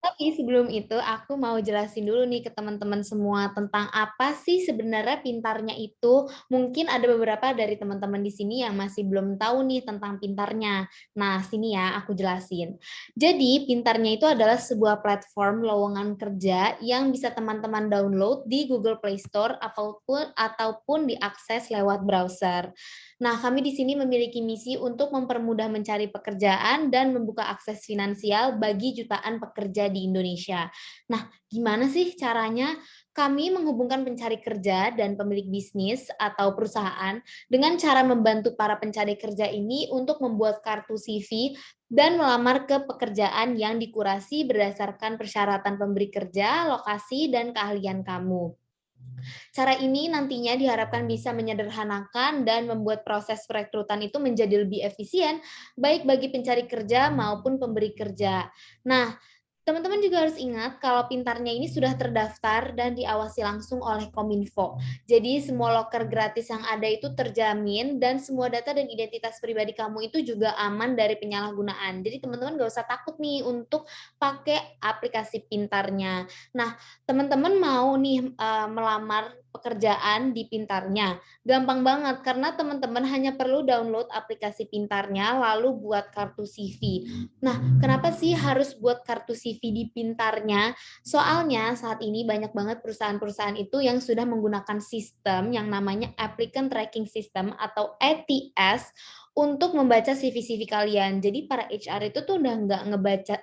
Tapi sebelum itu aku mau jelasin dulu nih ke teman-teman semua tentang apa sih sebenarnya pintarnya itu. Mungkin ada beberapa dari teman-teman di sini yang masih belum tahu nih tentang pintarnya. Nah, sini ya aku jelasin. Jadi, pintarnya itu adalah sebuah platform lowongan kerja yang bisa teman-teman download di Google Play Store ataupun diakses lewat browser. Nah, kami di sini memiliki misi untuk mempermudah mencari pekerjaan dan membuka akses finansial bagi jutaan pekerja di Indonesia. Nah, gimana sih caranya? Kami menghubungkan pencari kerja dan pemilik bisnis atau perusahaan dengan cara membantu para pencari kerja ini untuk membuat kartu CV dan melamar ke pekerjaan yang dikurasi berdasarkan persyaratan pemberi kerja, lokasi, dan keahlian kamu. Cara ini nantinya diharapkan bisa menyederhanakan dan membuat proses perekrutan itu menjadi lebih efisien, baik bagi pencari kerja maupun pemberi kerja. Nah, teman-teman juga harus ingat kalau pintarnya ini sudah terdaftar dan diawasi langsung oleh Kominfo. Jadi semua loker gratis yang ada itu terjamin dan semua data dan identitas pribadi kamu itu juga aman dari penyalahgunaan. Jadi teman-teman gak usah takut nih untuk pakai aplikasi pintarnya. Nah, teman-teman mau nih melamar pekerjaan di pintarnya. Gampang banget karena teman-teman hanya perlu download aplikasi pintarnya lalu buat kartu CV. Nah, kenapa sih harus buat kartu CV di pintarnya? Soalnya saat ini banyak banget perusahaan-perusahaan itu yang sudah menggunakan sistem yang namanya Applicant Tracking System atau ATS untuk membaca CV-CV kalian. Jadi para HR itu tuh udah nggak ngebaca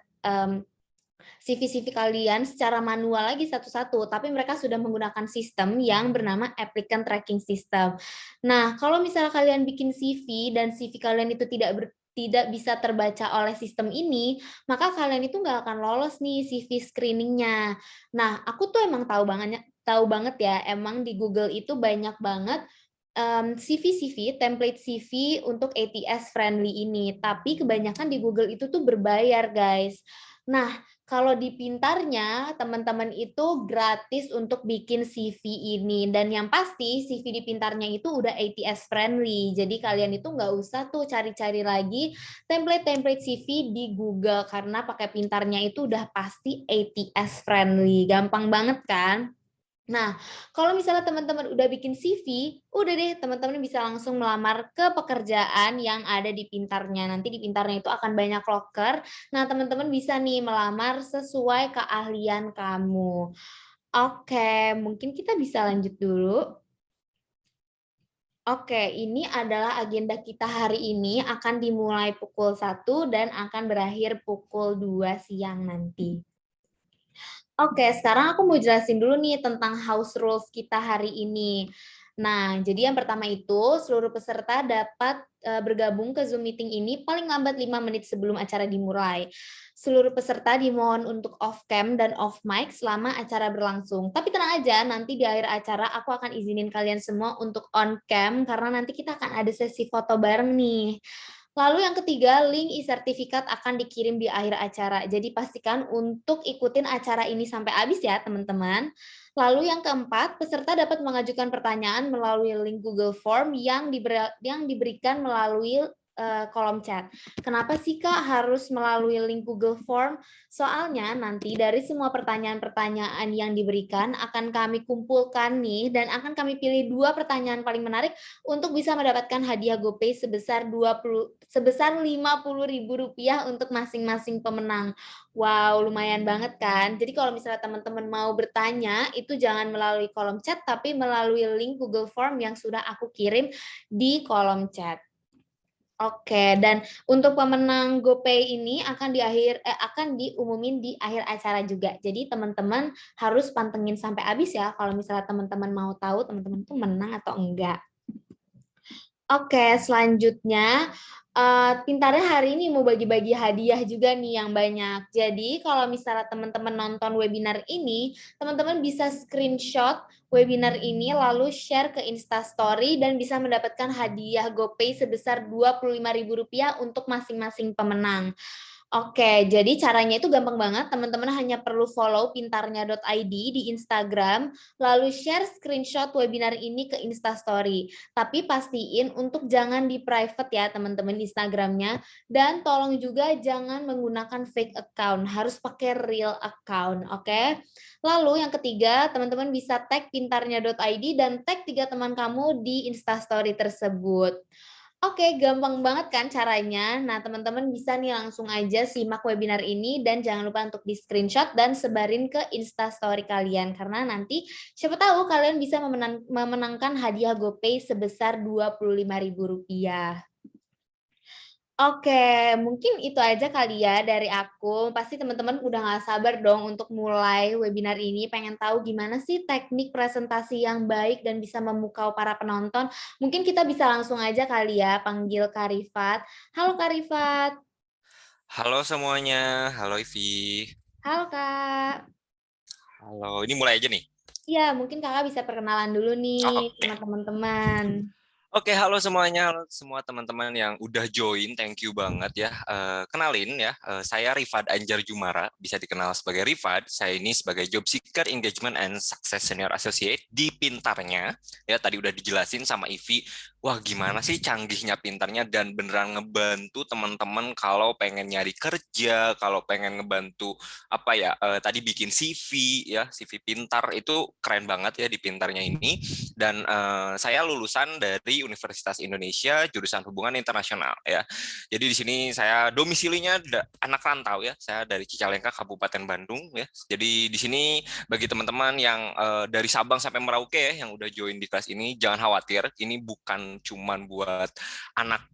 CV-CV kalian secara manual lagi satu-satu, tapi mereka sudah menggunakan sistem yang bernama Applicant Tracking System. Nah, kalau misalnya kalian bikin CV dan CV kalian itu tidak bisa terbaca oleh sistem ini, maka kalian itu nggak akan lolos nih CV screeningnya. Nah, aku tuh emang tahu banget ya, emang di Google itu banyak banget CV-CV, template CV untuk ATS friendly ini, tapi kebanyakan di Google itu tuh berbayar, guys. Nah, kalau di Pintarnya, teman-teman itu gratis untuk bikin CV ini. Dan yang pasti, CV di Pintarnya itu udah ATS friendly. Jadi kalian itu nggak usah tuh cari-cari lagi template-template CV di Google. Karena pakai Pintarnya itu udah pasti ATS friendly. Gampang banget kan? Nah, kalau misalnya teman-teman udah bikin CV, udah deh teman-teman bisa langsung melamar ke pekerjaan yang ada di Pintarnya. Nanti di Pintarnya itu akan banyak loker. Nah, teman-teman bisa nih melamar sesuai keahlian kamu. Oke, mungkin kita bisa lanjut dulu. Oke, ini adalah agenda kita hari ini akan dimulai pukul 1 dan akan berakhir pukul 2 siang nanti. Oke, sekarang aku mau jelasin dulu nih tentang house rules kita hari ini. Nah, jadi yang pertama itu seluruh peserta dapat bergabung ke Zoom meeting ini paling lambat 5 menit sebelum acara dimulai. Seluruh peserta dimohon untuk off cam dan off mic selama acara berlangsung. Tapi tenang aja, nanti di akhir acara aku akan izinin kalian semua untuk on cam karena nanti kita akan ada sesi foto bareng nih. Lalu yang ketiga, link e-sertifikat akan dikirim di akhir acara. Jadi pastikan untuk ikutin acara ini sampai habis ya, teman-teman. Lalu yang keempat, peserta dapat mengajukan pertanyaan melalui link Google Form yang diberikan melalui kolom chat. Kenapa sih Kak harus melalui link Google Form? Soalnya nanti dari semua pertanyaan-pertanyaan yang diberikan akan kami kumpulkan nih dan akan kami pilih 2 pertanyaan paling menarik untuk bisa mendapatkan hadiah GoPay sebesar Rp50.000 untuk masing-masing pemenang. Wow, lumayan banget kan? Jadi kalau misalnya teman-teman mau bertanya, itu jangan melalui kolom chat, tapi melalui link Google Form yang sudah aku kirim di kolom chat. Oke, dan untuk pemenang GoPay ini akan diumumin di akhir acara juga. Jadi teman-teman harus pantengin sampai habis ya kalau misalnya teman-teman mau tahu teman-teman tuh menang atau enggak. Oke, selanjutnya, Pintarnya hari ini mau bagi-bagi hadiah juga nih yang banyak. Jadi kalau misalnya teman-teman nonton webinar ini, teman-teman bisa screenshot webinar ini lalu share ke Instastory dan bisa mendapatkan hadiah GoPay sebesar Rp25.000 untuk masing-masing pemenang. Oke, jadi caranya itu gampang banget. Teman-teman hanya perlu follow pintarnya.id di Instagram, lalu share screenshot webinar ini ke Instastory. Tapi pastiin untuk jangan di private ya teman-teman di Instagramnya. Dan tolong juga jangan menggunakan fake account, harus pakai real account, oke? Lalu yang ketiga, teman-teman bisa tag pintarnya.id dan tag 3 teman kamu di Instastory tersebut. Oke, gampang banget kan caranya. Nah, teman-teman bisa nih langsung aja simak webinar ini dan jangan lupa untuk di-screenshot dan sebarin ke Instastory kalian karena nanti siapa tahu kalian bisa memenangkan hadiah GoPay sebesar Rp25.000. Oke, mungkin itu aja kali ya dari aku. Pasti teman-teman udah nggak sabar dong untuk mulai webinar ini. Pengen tahu gimana sih teknik presentasi yang baik dan bisa memukau para penonton. Mungkin kita bisa langsung aja kali ya panggil Kak Rifat. Halo Kak Rifat. Halo semuanya, halo Ivi. Halo Kak. Halo, ini mulai aja nih. Ya, mungkin Kakak bisa perkenalan dulu nih Oke. sama teman-teman. Oke, halo semuanya, halo semua teman-teman yang udah join, thank you banget ya. Kenalin ya, saya Rifad Anjar Jumara, bisa dikenal sebagai Rifad. Saya ini sebagai Job Seeker Engagement and Success Senior Associate di Pintarnya. Ya, tadi udah dijelasin sama Ivi, wah gimana sih canggihnya Pintarnya dan beneran ngebantu teman-teman kalau pengen nyari kerja, kalau pengen ngebantu apa ya, tadi bikin CV ya, CV Pintar itu keren banget ya di Pintarnya ini. Dan saya lulusan dari Universitas Indonesia jurusan Hubungan Internasional ya. Jadi di sini saya domisilinya anak rantau ya. Saya dari Cicalengka Kabupaten Bandung ya. Jadi di sini bagi teman-teman yang dari Sabang sampai Merauke ya yang udah join di kelas ini jangan khawatir, ini bukan cuman buat anak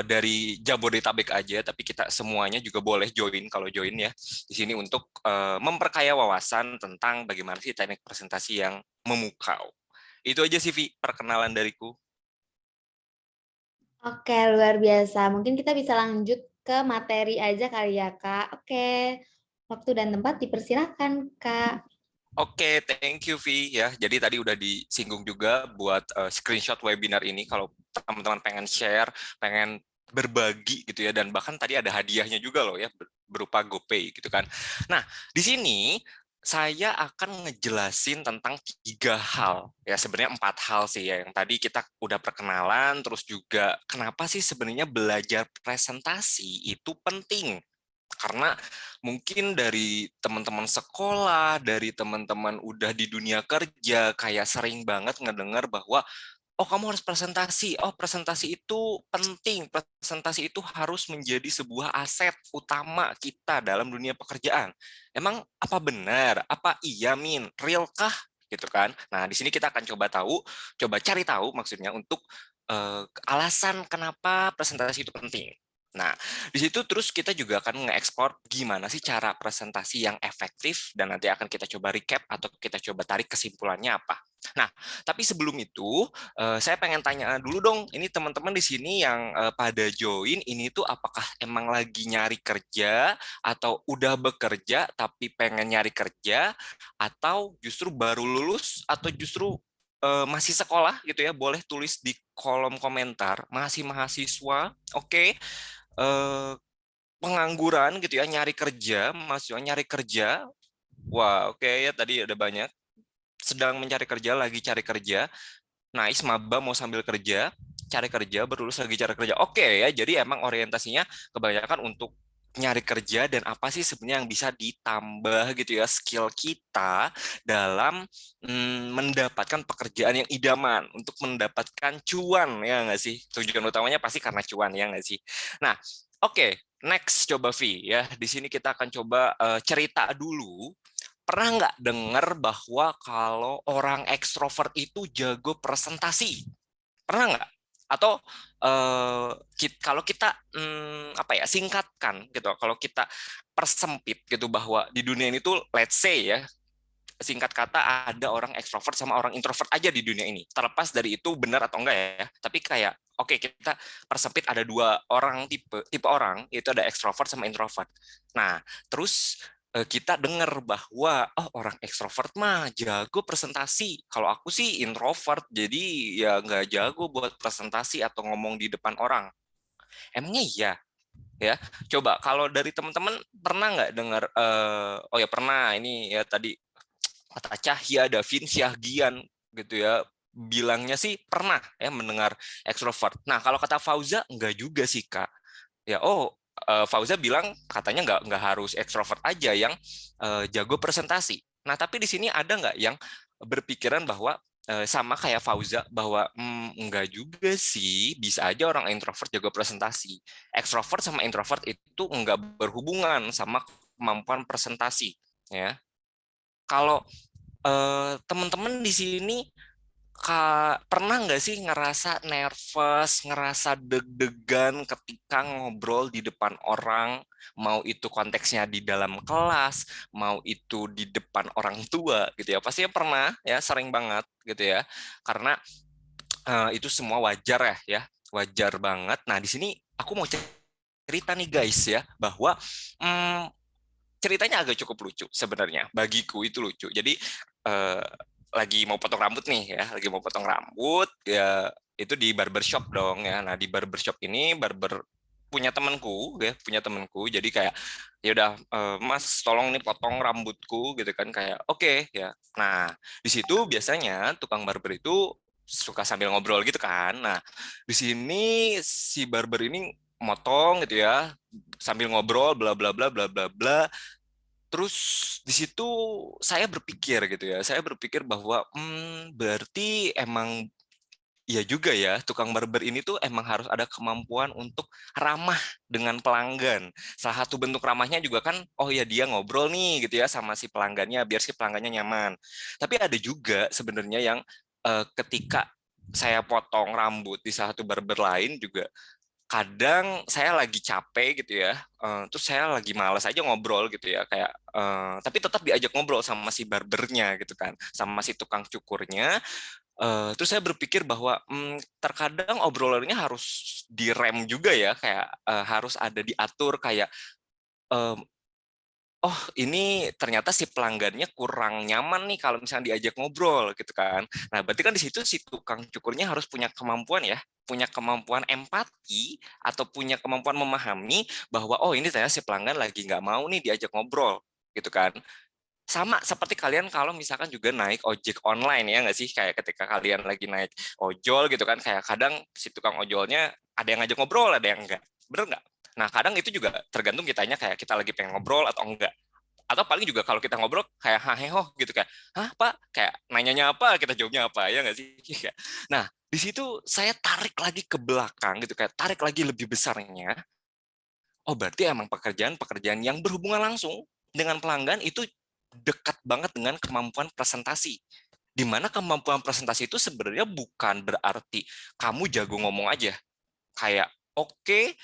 dari Jabodetabek aja, tapi kita semuanya juga boleh join kalau join ya di sini untuk memperkaya wawasan tentang bagaimana sih teknik presentasi yang memukau. Itu aja sih, Vi, perkenalan dariku. Oke, luar biasa. Mungkin kita bisa lanjut ke materi aja kali ya, Kak. Oke, waktu dan tempat dipersilakan, Kak. Oke, thank you, Vi. Ya, jadi tadi udah disinggung juga buat screenshot webinar ini. Kalau teman-teman pengen share, pengen berbagi gitu ya, dan bahkan tadi ada hadiahnya juga loh ya, berupa GoPay gitu kan. Nah, di sini saya akan ngejelasin tentang 3 hal ya, sebenarnya 4 hal sih ya yang tadi kita udah perkenalan, terus juga kenapa sih sebenarnya belajar presentasi itu penting. Karena mungkin dari teman-teman sekolah, dari teman-teman udah di dunia kerja, kayak sering banget ngedengar bahwa, oh kamu harus presentasi, oh presentasi itu penting, presentasi itu harus menjadi sebuah aset utama kita dalam dunia pekerjaan. Emang apa benar? Apa iya, Min? Realkah? Gitu kan. Nah, di sini kita akan coba cari tahu maksudnya untuk alasan kenapa presentasi itu penting. Nah, di situ terus kita juga akan nge-explore gimana sih cara presentasi yang efektif dan nanti akan kita coba recap atau kita coba tarik kesimpulannya apa. Nah, tapi sebelum itu saya pengen tanya dulu dong, ini teman-teman di sini yang pada join ini tuh apakah emang lagi nyari kerja atau udah bekerja tapi pengen nyari kerja atau justru baru lulus atau justru masih sekolah gitu ya, boleh tulis di kolom komentar. Masih mahasiswa, oke. eh, Pengangguran gitu ya, nyari kerja, mahasiswa nyari kerja. Wah, oke ya tadi ada banyak. Sedang mencari kerja, lagi cari kerja. Nice, maba mau sambil kerja, cari kerja, berlulus lagi cari kerja. Oke ya, jadi emang orientasinya kebanyakan untuk nyari kerja dan apa sih sebenarnya yang bisa ditambah gitu ya skill kita dalam mendapatkan pekerjaan yang idaman untuk mendapatkan cuan ya nggak sih? Tujuan utamanya pasti karena cuan ya nggak sih? Nah, oke, next coba Vi ya. Di sini kita akan coba cerita dulu. Pernah nggak dengar bahwa kalau orang ekstrovert itu jago presentasi? Pernah nggak? Atau kalau kita apa ya singkatkan gitu, kalau kita persempit gitu bahwa di dunia ini tuh let's say ya singkat kata ada orang ekstrovert sama orang introvert aja di dunia ini. Terlepas dari itu benar atau enggak ya. Tapi kayak oke, kita persempit ada 2 orang tipe orang, yaitu ada ekstrovert sama introvert. Nah, terus kita dengar bahwa oh orang ekstrovert mah jago presentasi. Kalau aku sih introvert, jadi ya nggak jago buat presentasi atau ngomong di depan orang. Emangnya iya? ya. Coba kalau dari teman-teman pernah nggak dengar oh ya pernah, ini ya tadi kata Cahya, Davin, Syahgian gitu ya, bilangnya sih pernah ya mendengar ekstrovert. Nah, kalau kata Fauza enggak juga sih, Kak. Ya, Fauza bilang katanya nggak harus ekstrovert aja yang jago presentasi. Nah, tapi di sini ada nggak yang berpikiran bahwa sama kayak Fauza bahwa enggak juga sih, bisa aja orang introvert jago presentasi. Ekstrovert sama introvert itu enggak berhubungan sama kemampuan presentasi, ya. Kalau teman-teman di sini pernah nggak sih ngerasa nervous, ngerasa deg-degan ketika ngobrol di depan orang, mau itu konteksnya di dalam kelas, mau itu di depan orang tua gitu ya. Pastinya pernah ya, sering banget gitu ya. Karena itu semua wajar ya, wajar banget. Nah, di sini aku mau cerita nih guys ya, bahwa ceritanya agak cukup lucu sebenarnya. Bagiku itu lucu. Jadi eh, lagi mau potong rambut nih ya, lagi mau potong rambut ya, itu di barbershop dong ya. Nah, di barbershop ini barber punya temanku ya, punya temanku. Jadi kayak ya udah Mas tolong nih potong rambutku gitu kan, kayak oke ya. Nah, di situ biasanya tukang barber itu suka sambil ngobrol gitu kan. Nah, di sini si barber ini motong gitu ya, sambil ngobrol bla bla bla bla bla bla. Terus di situ saya berpikir gitu ya, saya berpikir bahwa berarti emang iya juga ya, tukang barber ini tuh emang harus ada kemampuan untuk ramah dengan pelanggan. Salah satu bentuk ramahnya juga kan, oh ya dia ngobrol nih gitu ya sama si pelanggannya, biar si pelanggannya nyaman. Tapi ada juga sebenarnya yang ketika saya potong rambut di salah satu barber lain juga, kadang saya lagi capek gitu ya, terus saya lagi malas aja ngobrol gitu ya, kayak tapi tetap diajak ngobrol sama si barbernya gitu kan, sama si tukang cukurnya. Terus saya berpikir bahwa terkadang obrolannya harus direm juga ya, kayak harus ada diatur kayak oh ini ternyata si pelanggannya kurang nyaman nih kalau misalnya diajak ngobrol gitu kan. Nah, berarti kan di situ si tukang cukurnya harus punya kemampuan ya, punya kemampuan empati atau punya kemampuan memahami bahwa oh ini ternyata si pelanggan lagi nggak mau nih diajak ngobrol gitu kan. Sama seperti kalian kalau misalkan juga naik ojek online ya nggak sih, kayak ketika kalian lagi naik ojol gitu kan, kayak kadang si tukang ojolnya ada yang ngajak ngobrol, ada yang enggak, bener nggak? Nah, kadang itu juga tergantung kitanya, kayak kita lagi pengen ngobrol atau enggak. Atau paling juga kalau kita ngobrol kayak haheho gitu, kayak hah pak, kayak nanyanya apa kita jawabnya apa, ya nggak sih. Nah, di situ saya tarik lagi ke belakang gitu, kayak tarik lagi lebih besarnya, oh berarti emang pekerjaan-pekerjaan yang berhubungan langsung dengan pelanggan itu dekat banget dengan kemampuan presentasi. Di mana kemampuan presentasi itu sebenarnya bukan berarti kamu jago ngomong aja. Kayak oke,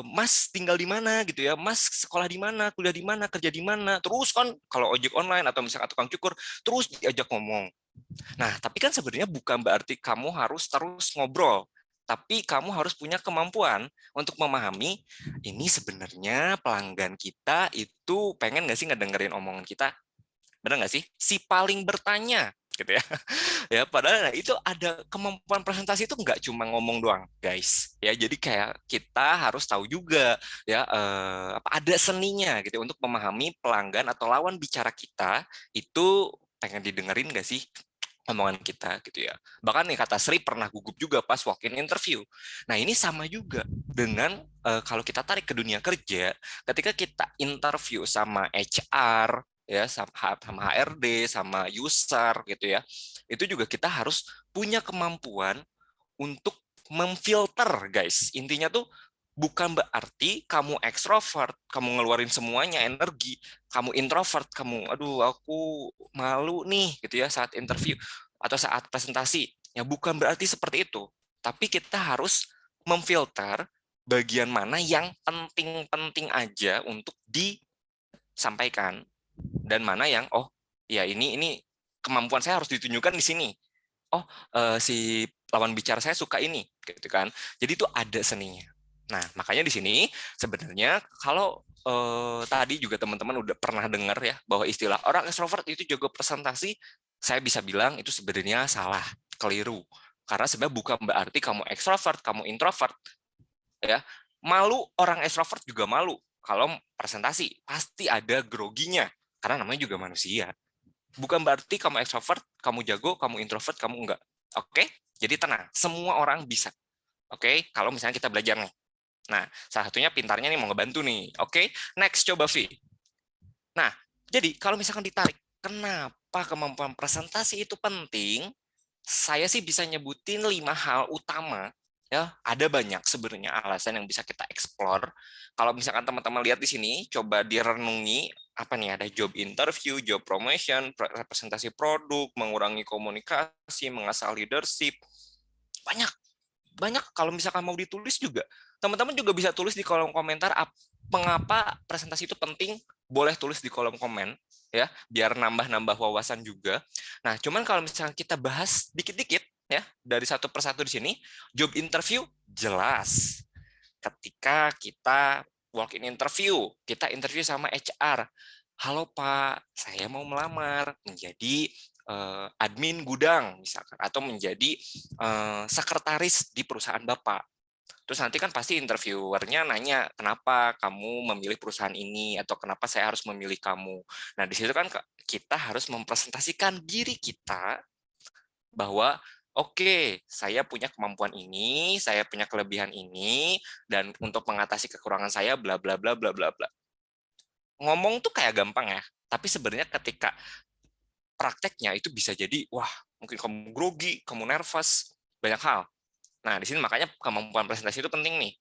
Mas tinggal di mana gitu ya, Mas sekolah di mana, kuliah di mana, kerja di mana. Terus kan kalau ojek online atau misalnya tukang cukur terus diajak ngomong. Nah, tapi kan sebenarnya bukan berarti kamu harus terus ngobrol, tapi kamu harus punya kemampuan untuk memahami ini sebenarnya pelanggan kita itu pengen nggak sih ngedengerin omongan kita, benar nggak sih? Si paling bertanya gitu ya. Ya, padahal nah, itu ada kemampuan presentasi itu nggak cuma ngomong doang, guys. Ya, jadi kayak kita harus tahu juga ya apa ada seninya gitu untuk memahami pelanggan atau lawan bicara kita itu pengen didengerin nggak sih omongan kita gitu ya. Bahkan nih kata Sri pernah gugup juga pas walk-in interview. Nah, ini sama juga dengan kalau kita tarik ke dunia kerja, ketika kita interview sama HR ya, sama HRD, sama user gitu ya. Itu juga kita harus punya kemampuan untuk memfilter, guys. Intinya tuh bukan berarti kamu ekstrovert, kamu ngeluarin semuanya energi, kamu introvert, kamu aduh aku malu nih gitu ya saat interview atau saat presentasi. Ya bukan berarti seperti itu. Tapi kita harus memfilter bagian mana yang penting-penting aja untuk disampaikan dan mana yang oh ya ini kemampuan saya harus ditunjukkan di sini. Oh, si lawan bicara saya suka ini gitu kan. Jadi itu ada seninya. Nah, makanya di sini sebenarnya kalau tadi juga teman-teman udah pernah dengar ya bahwa istilah orang ekstrovert itu jago presentasi, saya bisa bilang itu sebenarnya salah, keliru. Karena sebenarnya bukan berarti kamu ekstrovert, kamu introvert ya. Malu, orang extrovert juga malu. Kalau presentasi, pasti ada groginya. Karena namanya juga manusia. Bukan berarti kamu extrovert, kamu jago, kamu introvert, kamu enggak. Oke? Jadi tenang, semua orang bisa. Oke? Kalau misalnya kita belajar nih. Nah, salah satunya pintarnya nih mau ngebantu nih. Oke? Next, coba V. Nah, jadi kalau misalkan ditarik, kenapa kemampuan presentasi itu penting? Saya sih bisa nyebutin 5 hal utama. Ya, ada banyak sebenarnya alasan yang bisa kita explore. Kalau misalkan teman-teman lihat di sini, coba direnungi apa nih, ada job interview, job promotion, representasi produk, mengurangi komunikasi, mengasah leadership. Banyak, banyak. Kalau misalkan mau ditulis juga, teman-teman juga bisa tulis di kolom komentar mengapa presentasi itu penting. Boleh tulis di kolom komen ya, biar nambah-nambah wawasan juga. Nah, cuman kalau misalkan kita bahas dikit-dikit ya, dari satu persatu di sini, job interview jelas. Ketika kita walk in interview, kita interview sama HR. Halo Pak, saya mau melamar menjadi admin gudang misalkan, atau menjadi sekretaris di perusahaan Bapak. Terus nanti kan pasti interviewernya nanya, kenapa kamu memilih perusahaan ini, atau kenapa saya harus memilih kamu. Nah, di situ kan kita harus mempresentasikan diri kita bahwa, oke, saya punya kemampuan ini, saya punya kelebihan ini, dan untuk mengatasi kekurangan saya, bla bla bla bla bla bla. Ngomong tuh kayak gampang ya, tapi sebenarnya ketika prakteknya itu bisa jadi, wah, mungkin kamu grogi, kamu nervous, banyak hal. Nah, di sini makanya kemampuan presentasi itu penting nih.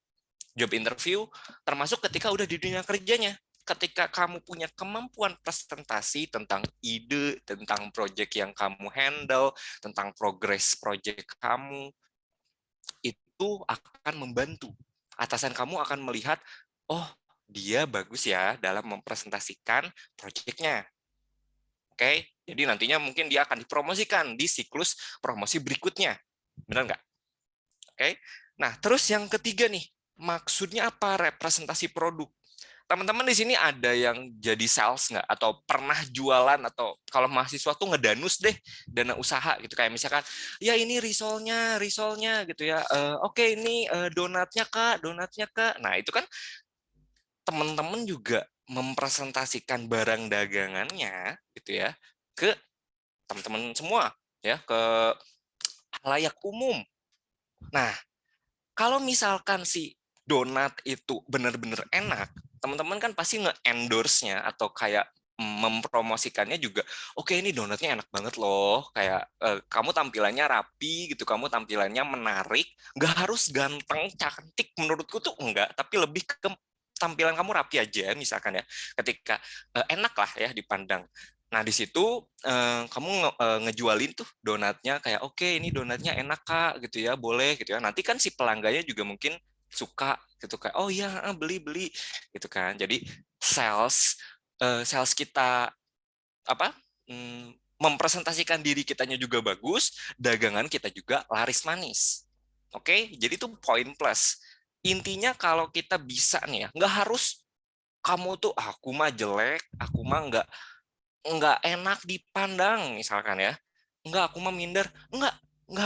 Job interview, termasuk ketika udah di dunia kerjanya. Ketika kamu punya kemampuan presentasi tentang ide, tentang project yang kamu handle, tentang progress project kamu, itu akan membantu. Atasan kamu akan melihat, oh, dia bagus ya dalam mempresentasikan project-nya. Oke, jadi nantinya mungkin dia akan dipromosikan di siklus promosi berikutnya. Benar nggak? Oke. Nah, terus yang ketiga nih, maksudnya apa representasi produk? Teman-teman di sini ada yang jadi sales nggak? Atau pernah jualan? Atau kalau mahasiswa tuh ngedanus deh, dana usaha gitu. Kayak misalkan, ya ini risolnya gitu ya. Oke, ini donatnya Kak. Nah, itu kan teman-teman juga mempresentasikan barang dagangannya gitu ya ke teman-teman semua ya, ke halayak umum. Nah, kalau misalkan si donat itu benar-benar enak, teman-teman kan pasti nge-endorse-nya atau kayak mempromosikannya juga. Oke, ini donatnya enak banget loh. Kayak kamu tampilannya rapi gitu, kamu tampilannya menarik. Nggak harus ganteng, cantik. Menurutku tuh enggak, tapi lebih ke tampilan kamu rapi aja, misalkan ya. Ketika enak lah ya dipandang. Nah, di situ kamu ngejualin tuh donatnya kayak, oke, ini donatnya enak Kak gitu ya, boleh gitu ya. Nanti kan si pelanggannya juga mungkin suka gitu, kayak oh iya beli gitu kan. Jadi sales kita apa? Mempresentasikan diri kitanya juga bagus, dagangan kita juga laris manis. Oke, jadi itu poin plus. Intinya kalau kita bisa nih ya, nggak harus kamu tuh aku mah jelek, aku mah nggak enak dipandang misalkan ya, nggak aku mah minder, nggak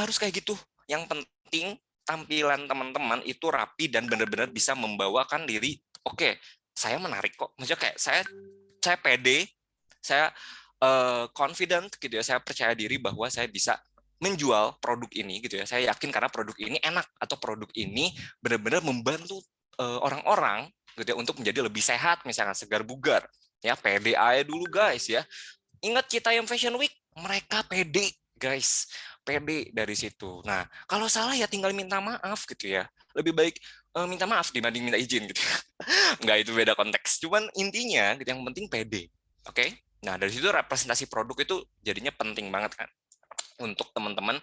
harus kayak gitu. Yang penting tampilan teman-teman itu rapi dan benar-benar bisa membawakan diri. Oke, saya menarik kok, maksudnya kayak saya pede, saya confident gitu ya, saya percaya diri bahwa saya bisa menjual produk ini gitu ya, saya yakin karena produk ini enak atau produk ini benar-benar membantu orang-orang gitu ya untuk menjadi lebih sehat, misalnya segar bugar. Ya, pede aja dulu guys ya. Ingat kita yang Fashion Week, mereka pede guys, pede dari situ. Nah, kalau salah ya tinggal minta maaf gitu ya. Lebih baik minta maaf dibanding minta izin gitu. Nggak, itu beda konteks. Cuman intinya gitu, yang penting pede. Oke? Nah, dari situ representasi produk itu jadinya penting banget kan untuk teman-teman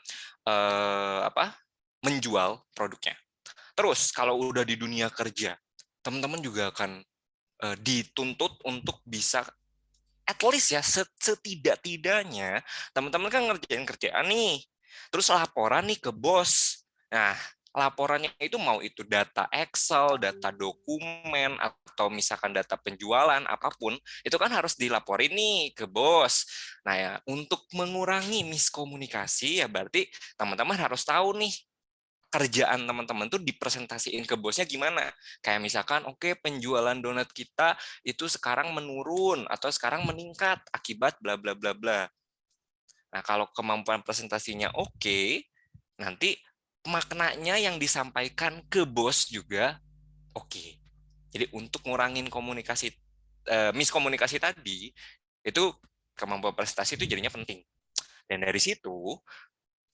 menjual produknya. Terus kalau udah di dunia kerja, teman-teman juga akan dituntut untuk bisa at least ya setidak-tidaknya teman-teman kan ngerjain kerjaan nih, terus laporan nih ke bos. Nah, laporannya itu mau itu data Excel, data dokumen, atau misalkan data penjualan, apapun, itu kan harus dilaporin nih ke bos. Nah ya, untuk mengurangi miskomunikasi ya berarti teman-teman harus tahu nih kerjaan teman-teman tuh dipresentasiin ke bosnya gimana. Kayak misalkan, oke, penjualan donat kita itu sekarang menurun atau sekarang meningkat akibat bla bla bla bla. Nah, kalau kemampuan presentasinya oke, nanti maknanya yang disampaikan ke bos juga oke. Jadi untuk ngurangin miskomunikasi tadi, itu kemampuan presentasi itu jadinya penting. Dan dari situ,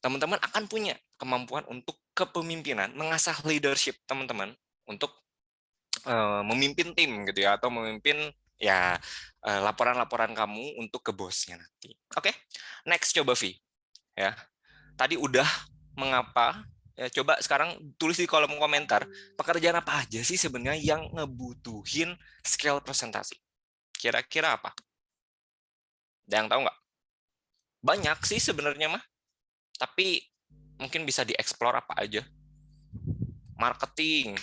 teman-teman akan punya kemampuan untuk kepemimpinan, mengasah leadership teman-teman untuk memimpin tim gitu ya, atau memimpin ya laporan-laporan kamu untuk ke bosnya nanti. Oke, next coba Vi. Ya, tadi udah mengapa. Ya, coba sekarang tulis di kolom komentar, pekerjaan apa aja sih sebenarnya yang ngebutuhin skill presentasi? Kira-kira apa? Ada yang tahu nggak? Banyak sih sebenarnya mah, tapi mungkin bisa dieksplor apa aja. Marketing,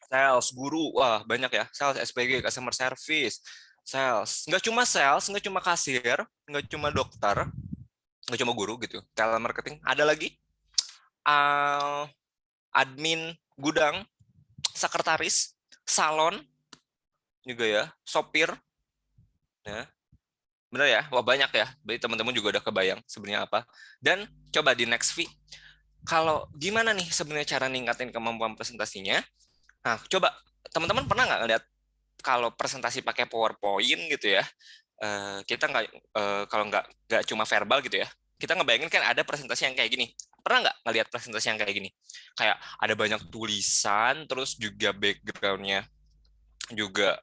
sales, guru, wah banyak ya. Sales, SPG, customer service, sales. Nggak cuma kasir, nggak cuma dokter, nggak cuma guru gitu. Telemarketing, ada lagi admin gudang, sekretaris, salon juga ya, sopir, ya. Bener ya? Wah banyak ya. Berarti teman-teman juga udah kebayang sebenarnya apa. Dan coba di next V, kalau gimana nih sebenarnya cara ningkatin kemampuan presentasinya? Nah, coba teman-teman pernah nggak ngeliat kalau presentasi pakai PowerPoint gitu ya? Kita nggak kalau nggak cuma verbal gitu ya. Kita ngebayangin kan ada presentasi yang kayak gini. Pernah nggak ngeliat presentasi yang kayak gini? Kayak ada banyak tulisan, terus juga background-nya juga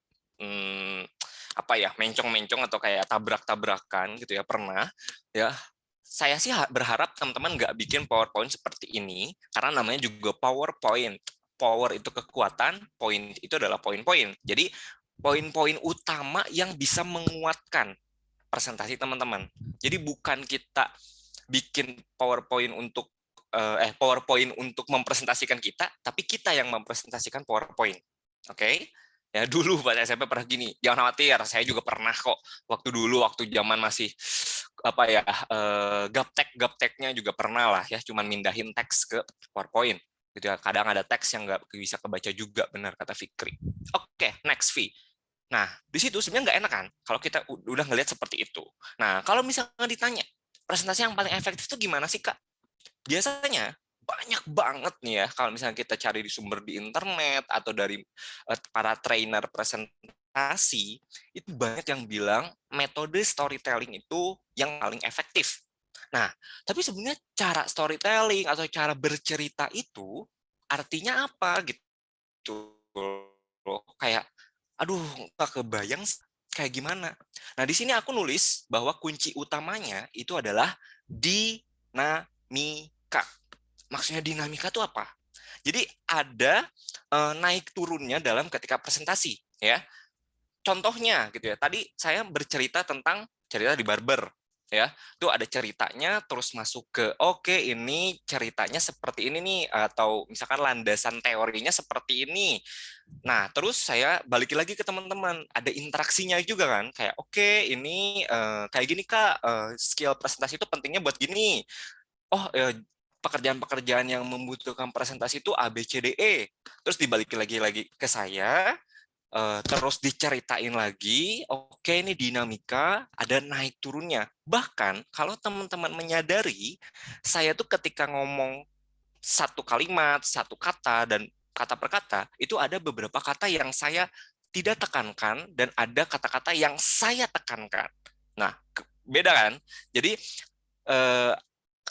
apa ya, mencong-mencong atau kayak tabrak-tabrakan gitu ya, pernah ya. Saya sih berharap teman-teman nggak bikin PowerPoint seperti ini, karena namanya juga PowerPoint. Power itu kekuatan, point itu adalah poin-poin. Jadi poin-poin utama yang bisa menguatkan presentasi teman-teman. Jadi bukan kita bikin PowerPoint untuk mempresentasikan kita, tapi kita yang mempresentasikan PowerPoint. Oke? Ya dulu pas SMP pernah gini. Jangan khawatir, saya juga pernah kok waktu zaman masih apa ya, gaptek-gapteknya juga pernah lah ya, cuman mindahin teks ke PowerPoint gitu ya. Kadang ada teks yang nggak bisa kebaca juga, benar kata Fikri. Oke, next V. Nah, di situ sebenarnya nggak enak kan kalau kita udah ngelihat seperti itu. Nah, kalau misalnya ditanya, presentasi yang paling efektif itu gimana sih, Kak? Biasanya banyak banget nih ya, kalau misalnya kita cari di sumber di internet atau dari para trainer presentasi, itu banyak yang bilang metode storytelling itu yang paling efektif. Nah, tapi sebenarnya cara storytelling atau cara bercerita itu artinya apa gitu loh. Kayak, aduh, nggak kebayang kayak gimana. Nah, di sini aku nulis bahwa kunci utamanya itu adalah dinamika. Maksudnya dinamika itu apa? Jadi ada naik turunnya dalam ketika presentasi, ya. Contohnya gitu ya. Tadi saya bercerita tentang cerita di barber, ya. Itu ada ceritanya, terus masuk ke oke, ini ceritanya seperti ini nih, atau misalkan landasan teorinya seperti ini. Nah, terus saya balik lagi ke teman-teman, ada interaksinya juga kan, kayak oke, ini kayak gini Kak, skill presentasi itu pentingnya buat gini. Oh, pekerjaan-pekerjaan yang membutuhkan presentasi itu A, B, C, D, E. Terus dibalikin lagi ke saya, terus diceritain lagi, oke ini dinamika, ada naik turunnya. Bahkan kalau teman-teman menyadari, saya tuh ketika ngomong satu kalimat, satu kata, dan kata per kata, itu ada beberapa kata yang saya tidak tekankan, dan ada kata-kata yang saya tekankan. Nah, beda kan? Jadi,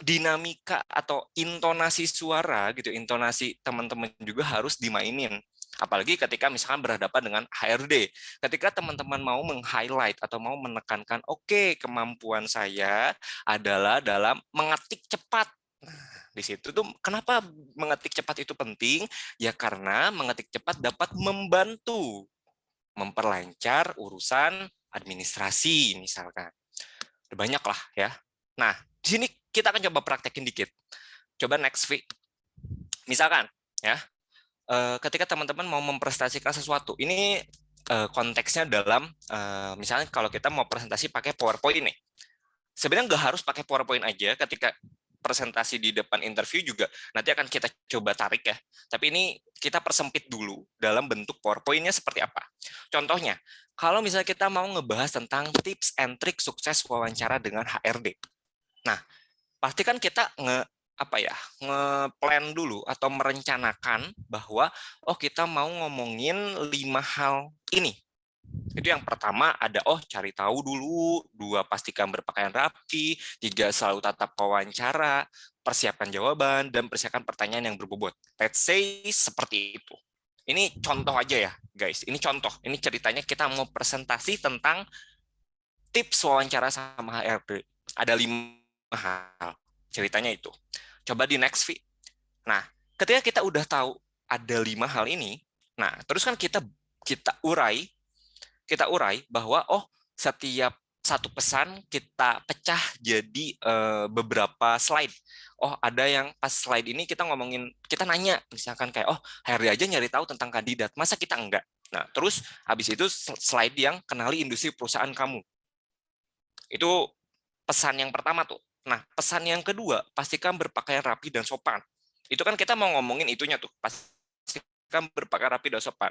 dinamika atau intonasi suara gitu, intonasi teman-teman juga harus dimainin. Apalagi ketika misalkan berhadapan dengan HRD. Ketika teman-teman mau meng-highlight atau mau menekankan, oke, kemampuan saya adalah dalam mengetik cepat. Nah, di situ tuh kenapa mengetik cepat itu penting? Ya karena mengetik cepat dapat membantu memperlancar urusan administrasi misalkan. Banyak lah ya. Nah, di sini kita akan coba praktekin dikit. Coba next week. Misalkan ya, ketika teman-teman mau mempresentasikan sesuatu, ini konteksnya dalam misalnya kalau kita mau presentasi pakai PowerPoint nih. Sebenarnya nggak harus pakai PowerPoint aja ketika presentasi di depan interview juga nanti akan kita coba tarik ya. Tapi ini kita persempit dulu dalam bentuk PowerPoint-nya seperti apa. Contohnya, kalau misalnya kita mau ngebahas tentang tips and trick sukses wawancara dengan HRD. Nah, pasti kan kita nge-plan dulu atau merencanakan bahwa kita mau ngomongin 5 hal ini. Itu yang pertama ada cari tahu dulu, 2 pastikan berpakaian rapi, 3 selalu tatap wawancara, persiapkan jawaban dan persiapkan pertanyaan yang berbobot. Let's say seperti itu. Ini contoh aja ya, guys. Ini contoh. Ini ceritanya kita mau presentasi tentang tips wawancara sama HRD. Ada 5 hal. Ceritanya itu. Coba di next, Vi. Nah, ketika kita udah tahu ada 5 hal ini, nah, terus kan kita urai bahwa setiap satu pesan kita pecah jadi beberapa slide. Ada yang pas slide ini kita nanya, misalkan kayak HRD aja nyari tahu tentang kandidat, masa kita enggak? Nah, terus habis itu slide yang kenali industri perusahaan kamu. Itu pesan yang pertama tuh. Nah, pesan yang kedua, pastikan berpakaian rapi dan sopan. Itu kan kita mau ngomongin itunya tuh, pastikan berpakaian rapi dan sopan.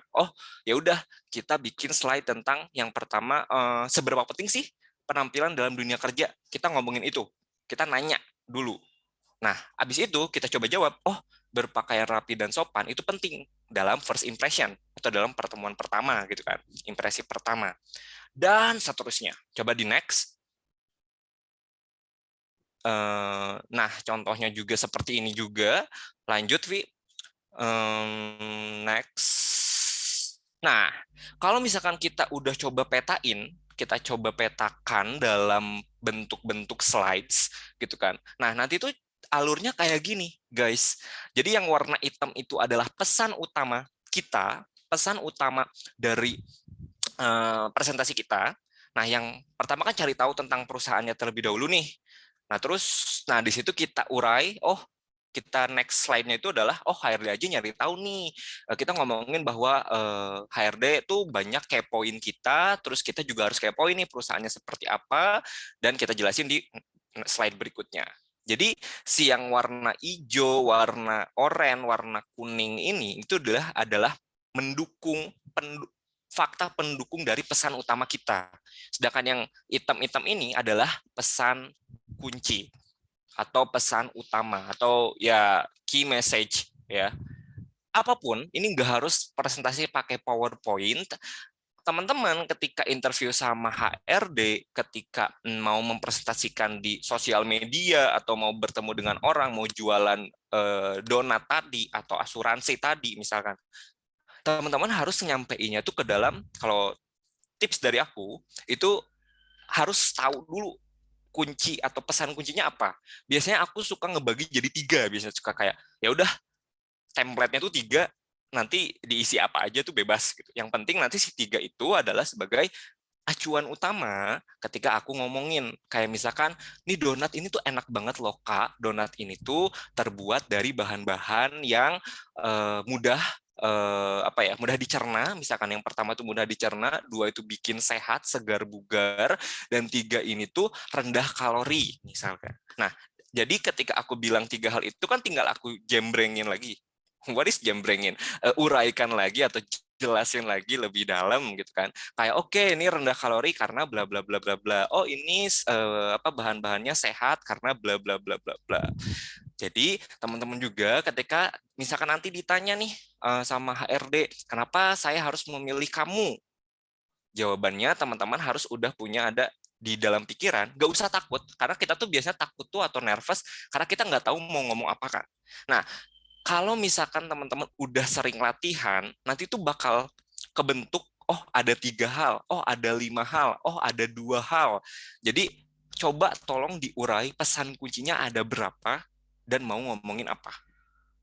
Ya udah, kita bikin slide tentang yang pertama, seberapa penting sih penampilan dalam dunia kerja. Kita ngomongin itu. Kita nanya dulu. Nah, habis itu kita coba jawab, berpakaian rapi dan sopan itu penting dalam first impression atau dalam pertemuan pertama gitu kan, impresi pertama. Dan seterusnya. Coba di next. Nah, contohnya juga seperti ini juga. Lanjut, Vi. Next. Nah, kalau misalkan kita udah coba kita coba petakan dalam bentuk-bentuk slides, gitu kan. Nah, nanti tuh alurnya kayak gini, guys. Jadi yang warna hitam itu adalah pesan utama kita, pesan utama dari presentasi kita. Nah, yang pertama kan cari tahu tentang perusahaannya terlebih dahulu nih. Nah, di situ kita urai, kita next slide-nya itu adalah, HRD aja nyari tahu nih. Kita ngomongin bahwa HRD itu banyak kepoin kita, terus kita juga harus kepoin nih perusahaannya seperti apa, dan kita jelasin di slide berikutnya. Jadi, si yang warna hijau, warna oranye, warna kuning ini, itu adalah mendukung fakta pendukung dari pesan utama kita. Sedangkan yang hitam-hitam ini adalah pesan kunci atau pesan utama atau ya key message ya. Apapun ini nggak harus presentasi pakai PowerPoint. Teman-teman ketika interview sama HRD, ketika mau mempresentasikan di sosial media atau mau bertemu dengan orang, mau jualan donat tadi atau asuransi tadi misalkan, teman-teman harus nyampeinnya tuh ke dalam, kalau tips dari aku, itu harus tahu dulu kunci atau pesan kuncinya apa. Biasanya aku suka ngebagi jadi 3, biasanya suka kayak, ya udah template-nya tuh 3, nanti diisi apa aja tuh bebas. Gitu. Yang penting nanti si 3 itu adalah sebagai acuan utama ketika aku ngomongin. Kayak misalkan, nih donat ini tuh enak banget loh Kak, donat ini tuh terbuat dari bahan-bahan yang mudah mudah dicerna. Misalkan yang pertama itu mudah dicerna, 2 itu bikin sehat, segar bugar, dan 3 ini tuh rendah kalori misalkan. Nah, jadi ketika aku bilang 3 hal itu kan tinggal aku jembrengin lagi. What is jembrengin? Uraikan lagi atau jelasin lagi lebih dalam gitu kan. Kayak ini rendah kalori karena bla bla bla bla bla. Ini bahan-bahannya sehat karena bla bla bla bla bla. Jadi teman-teman juga ketika misalkan nanti ditanya nih sama HRD, kenapa saya harus memilih kamu? Jawabannya teman-teman harus udah punya ada di dalam pikiran, nggak usah takut, karena kita tuh biasanya takut tuh atau nervous karena kita nggak tahu mau ngomong apa kan. Nah, kalau misalkan teman-teman udah sering latihan, nanti tuh bakal kebentuk, ada 3 hal, ada 5 hal, ada 2 hal. Jadi coba tolong diurai pesan kuncinya ada berapa dan mau ngomongin apa.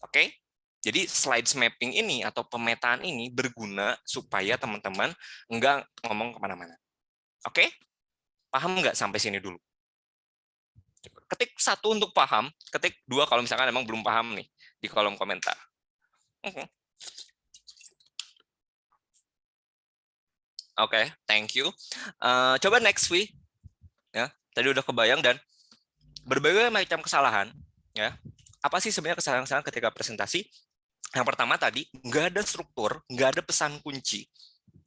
Oke? Jadi slides mapping ini atau pemetaan ini berguna supaya teman-teman nggak ngomong kemana-mana. Oke? Paham nggak sampai sini dulu? Ketik 1 untuk paham, ketik 2 kalau misalkan emang belum paham nih di kolom komentar. Oke, thank you. Coba next, Vi. Ya, tadi udah kebayang dan berbagai macam kesalahan ya. Apa sih sebenarnya kesalahan-kesalahan ketika presentasi? Yang pertama tadi, nggak ada struktur, nggak ada pesan kunci.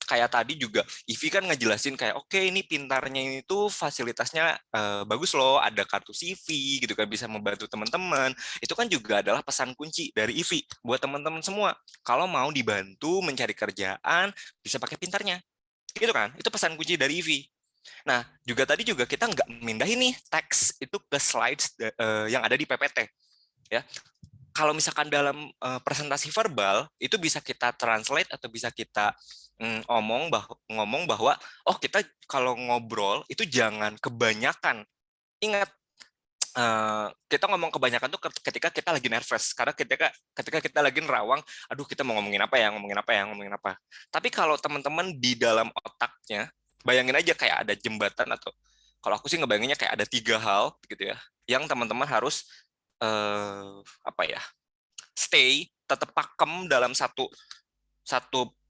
Kayak tadi juga, Ivi kan ngejelasin kayak, oke ini pintarnya ini tuh fasilitasnya bagus loh, ada kartu CV gitu kan, bisa membantu teman-teman. Itu kan juga adalah pesan kunci dari Ivi buat teman-teman semua. Kalau mau dibantu mencari kerjaan, bisa pakai pintarnya. Gitu kan, itu pesan kunci dari Ivi. Nah, juga tadi juga kita nggak mindahin nih teks itu ke slides yang ada di PPT. Ya, kalau misalkan dalam presentasi verbal itu bisa kita translate atau bisa kita ngomong bahwa oh kita kalau ngobrol itu jangan kebanyakan. Ingat kita ngomong kebanyakan tuh ketika kita lagi nervous, karena ketika kita lagi nerawang, aduh kita mau ngomongin apa ya, ngomongin apa. Tapi kalau teman-teman di dalam otaknya, bayangin aja kayak ada jembatan atau kalau aku sih ngebayanginnya kayak ada 3 hal gitu ya, yang teman-teman harus apa ya, tetap pakem dalam satu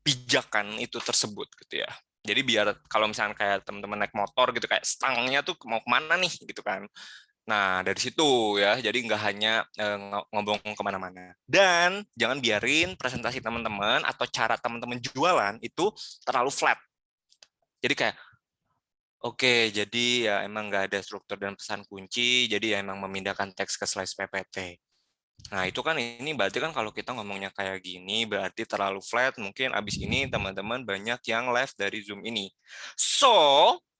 pijakan itu tersebut gitu ya. Jadi biar kalau misalnya kayak teman-teman naik motor gitu kayak stangnya tuh mau kemana nih gitu kan. Nah dari situ ya, jadi nggak hanya ngomong kemana-mana. Dan jangan biarin presentasi teman-teman atau cara teman-teman jualan itu terlalu flat. Jadi kayak oke, jadi ya emang nggak ada struktur dan pesan kunci, jadi ya emang memindahkan teks ke slide PPT. Nah, itu kan ini berarti kan kalau kita ngomongnya kayak gini, berarti terlalu flat, mungkin abis ini teman-teman banyak yang live dari Zoom ini. So,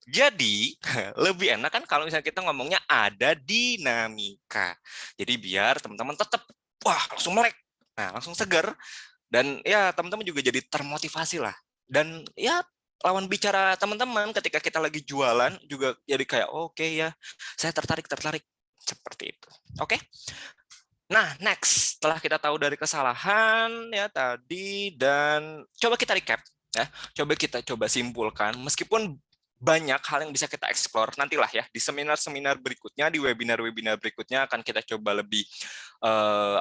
jadi lebih enak kan kalau misalnya kita ngomongnya ada dinamika. Jadi biar teman-teman tetap, wah langsung melek, nah langsung seger, dan ya teman-teman juga jadi termotivasi lah. Dan ya lawan bicara teman-teman ketika kita lagi jualan juga jadi kayak oke ya, saya tertarik seperti itu. Oke. Nah, next setelah kita tahu dari kesalahan ya tadi dan coba kita recap ya, coba simpulkan meskipun banyak hal yang bisa kita explore nantilah ya di seminar-seminar berikutnya, di webinar-webinar berikutnya akan kita coba lebih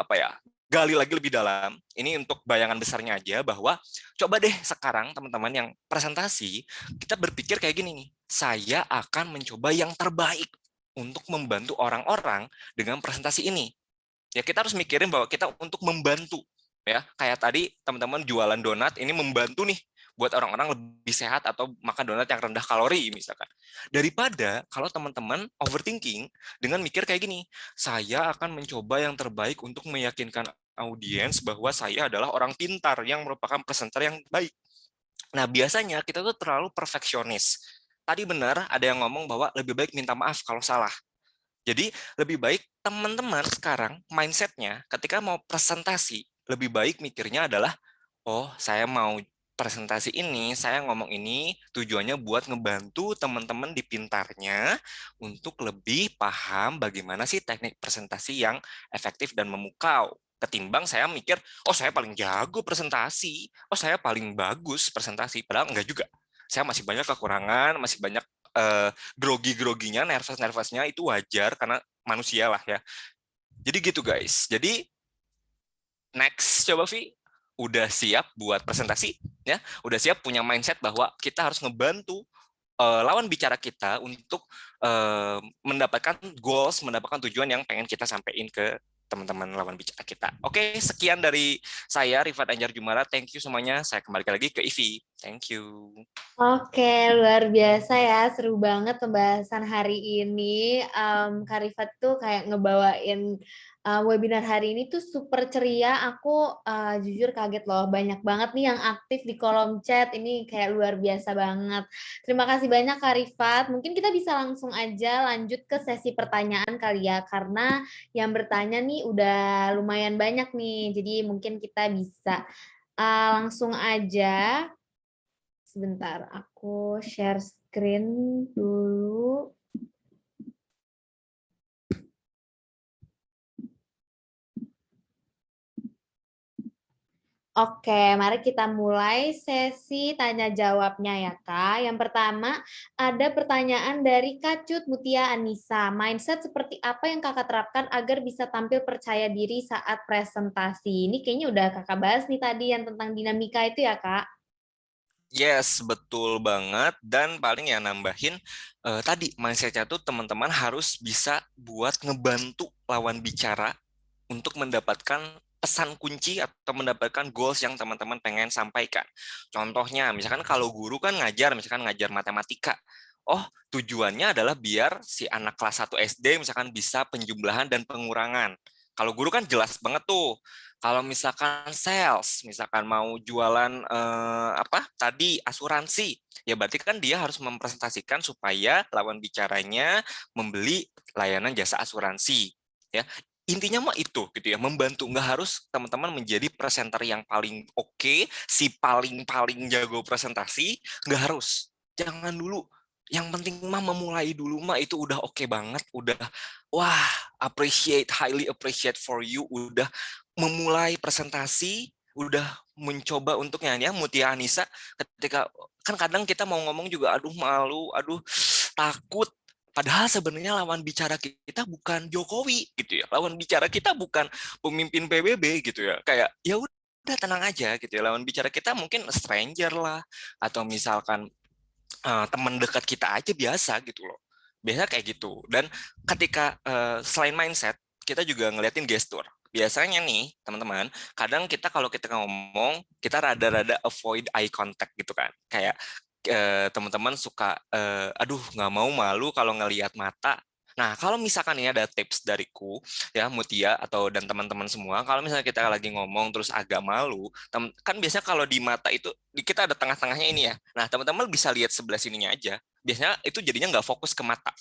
apa ya, gali lagi lebih dalam. Ini untuk bayangan besarnya aja bahwa coba deh sekarang teman-teman yang presentasi kita berpikir kayak gini nih, saya akan mencoba yang terbaik untuk membantu orang-orang dengan presentasi ini. Ya kita harus mikirin bahwa kita untuk membantu ya, kayak tadi teman-teman jualan donat ini membantu nih buat orang-orang lebih sehat atau makan donat yang rendah kalori misalkan, daripada kalau teman-teman overthinking dengan mikir kayak gini, saya akan mencoba yang terbaik untuk meyakinkan audiens bahwa saya adalah orang pintar yang merupakan presenter yang baik. Nah biasanya kita tuh terlalu perfeksionis. Tadi benar ada yang ngomong bahwa lebih baik minta maaf kalau salah. Jadi lebih baik teman-teman sekarang mindset-nya ketika mau presentasi, lebih baik mikirnya adalah, oh saya mau presentasi ini, saya ngomong ini tujuannya buat ngebantu teman-teman di pintarnya untuk lebih paham bagaimana sih teknik presentasi yang efektif dan memukau. Ketimbang saya mikir, oh saya paling jago presentasi, oh saya paling bagus presentasi, padahal enggak juga. Saya masih banyak kekurangan, masih banyak grogi-groginya, nervous-nervousnya itu wajar karena manusia lah ya. Jadi gitu guys. Jadi next coba Vi, udah siap buat presentasi ya? Udah siap punya mindset bahwa kita harus ngebantu lawan bicara kita untuk mendapatkan goals, mendapatkan tujuan yang pengen kita sampaikan ke teman-teman lawan bicara kita. Oke, sekian dari saya Rifat Anjar Jumara. Thank you semuanya. Saya kembali lagi ke Ivi. Thank you. Oke, luar biasa ya, seru banget pembahasan hari ini. Kak Rifat tuh kayak ngebawain webinar hari ini tuh super ceria. Aku jujur kaget loh, banyak banget nih yang aktif di kolom chat. Ini kayak luar biasa banget. Terima kasih banyak Kak Rifat. Mungkin kita bisa langsung aja lanjut ke sesi pertanyaan kali ya, karena yang bertanya nih udah lumayan banyak nih. Jadi mungkin kita bisa langsung aja. Sebentar, aku share screen dulu. Oke, mari kita mulai sesi tanya jawabnya ya Kak. Yang pertama, ada pertanyaan dari Kacut Mutia Anissa. Mindset seperti apa yang Kakak terapkan agar bisa tampil percaya diri saat presentasi? Ini kayaknya udah Kakak bahas nih tadi yang tentang dinamika itu ya Kak. Yes, betul banget. Dan paling yang nambahin tadi mindsetnya tuh teman-teman harus bisa buat ngebantu lawan bicara untuk mendapatkan pesan kunci atau mendapatkan goals yang teman-teman pengen sampaikan. Contohnya, misalkan kalau guru kan ngajar, misalkan ngajar matematika. Oh, tujuannya adalah biar si anak kelas 1 SD misalkan bisa penjumlahan dan pengurangan. Kalau guru kan jelas banget tuh. Kalau misalkan sales, misalkan mau jualan apa tadi asuransi, ya berarti kan dia harus mempresentasikan supaya lawan bicaranya membeli layanan jasa asuransi. Ya, intinya mah itu gitu ya, membantu. Nggak harus teman-teman menjadi presenter yang paling oke, si paling jago presentasi, nggak harus. Jangan dulu. Yang penting mah memulai dulu mah itu udah oke banget, udah wah, highly appreciate for you, udah memulai presentasi, udah mencoba untuk nyanyi. Mutia Anissa ketika kan kadang kita mau ngomong juga aduh malu, aduh takut. Padahal sebenarnya lawan bicara kita bukan Jokowi gitu ya. Lawan bicara kita bukan pemimpin PBB gitu ya. Kayak ya udah tenang aja gitu ya. Lawan bicara kita mungkin stranger lah atau misalkan teman dekat kita aja biasa gitu loh. Biasa kayak gitu. Dan ketika selain mindset, kita juga ngeliatin gestur. Biasanya nih, teman-teman, kadang kita kalau kita ngomong, kita rada-rada avoid eye contact gitu kan. Kayak teman-teman suka, aduh nggak mau malu kalau ngelihat mata. Nah, kalau misalkan ini ada tips dariku, ya Mutia atau dan teman-teman semua, kalau misalnya kita lagi ngomong terus agak malu, kan biasanya kalau di mata itu kita ada tengah-tengahnya ini ya. Nah, teman-teman bisa lihat sebelah sininya aja. Biasanya itu jadinya nggak fokus ke mata.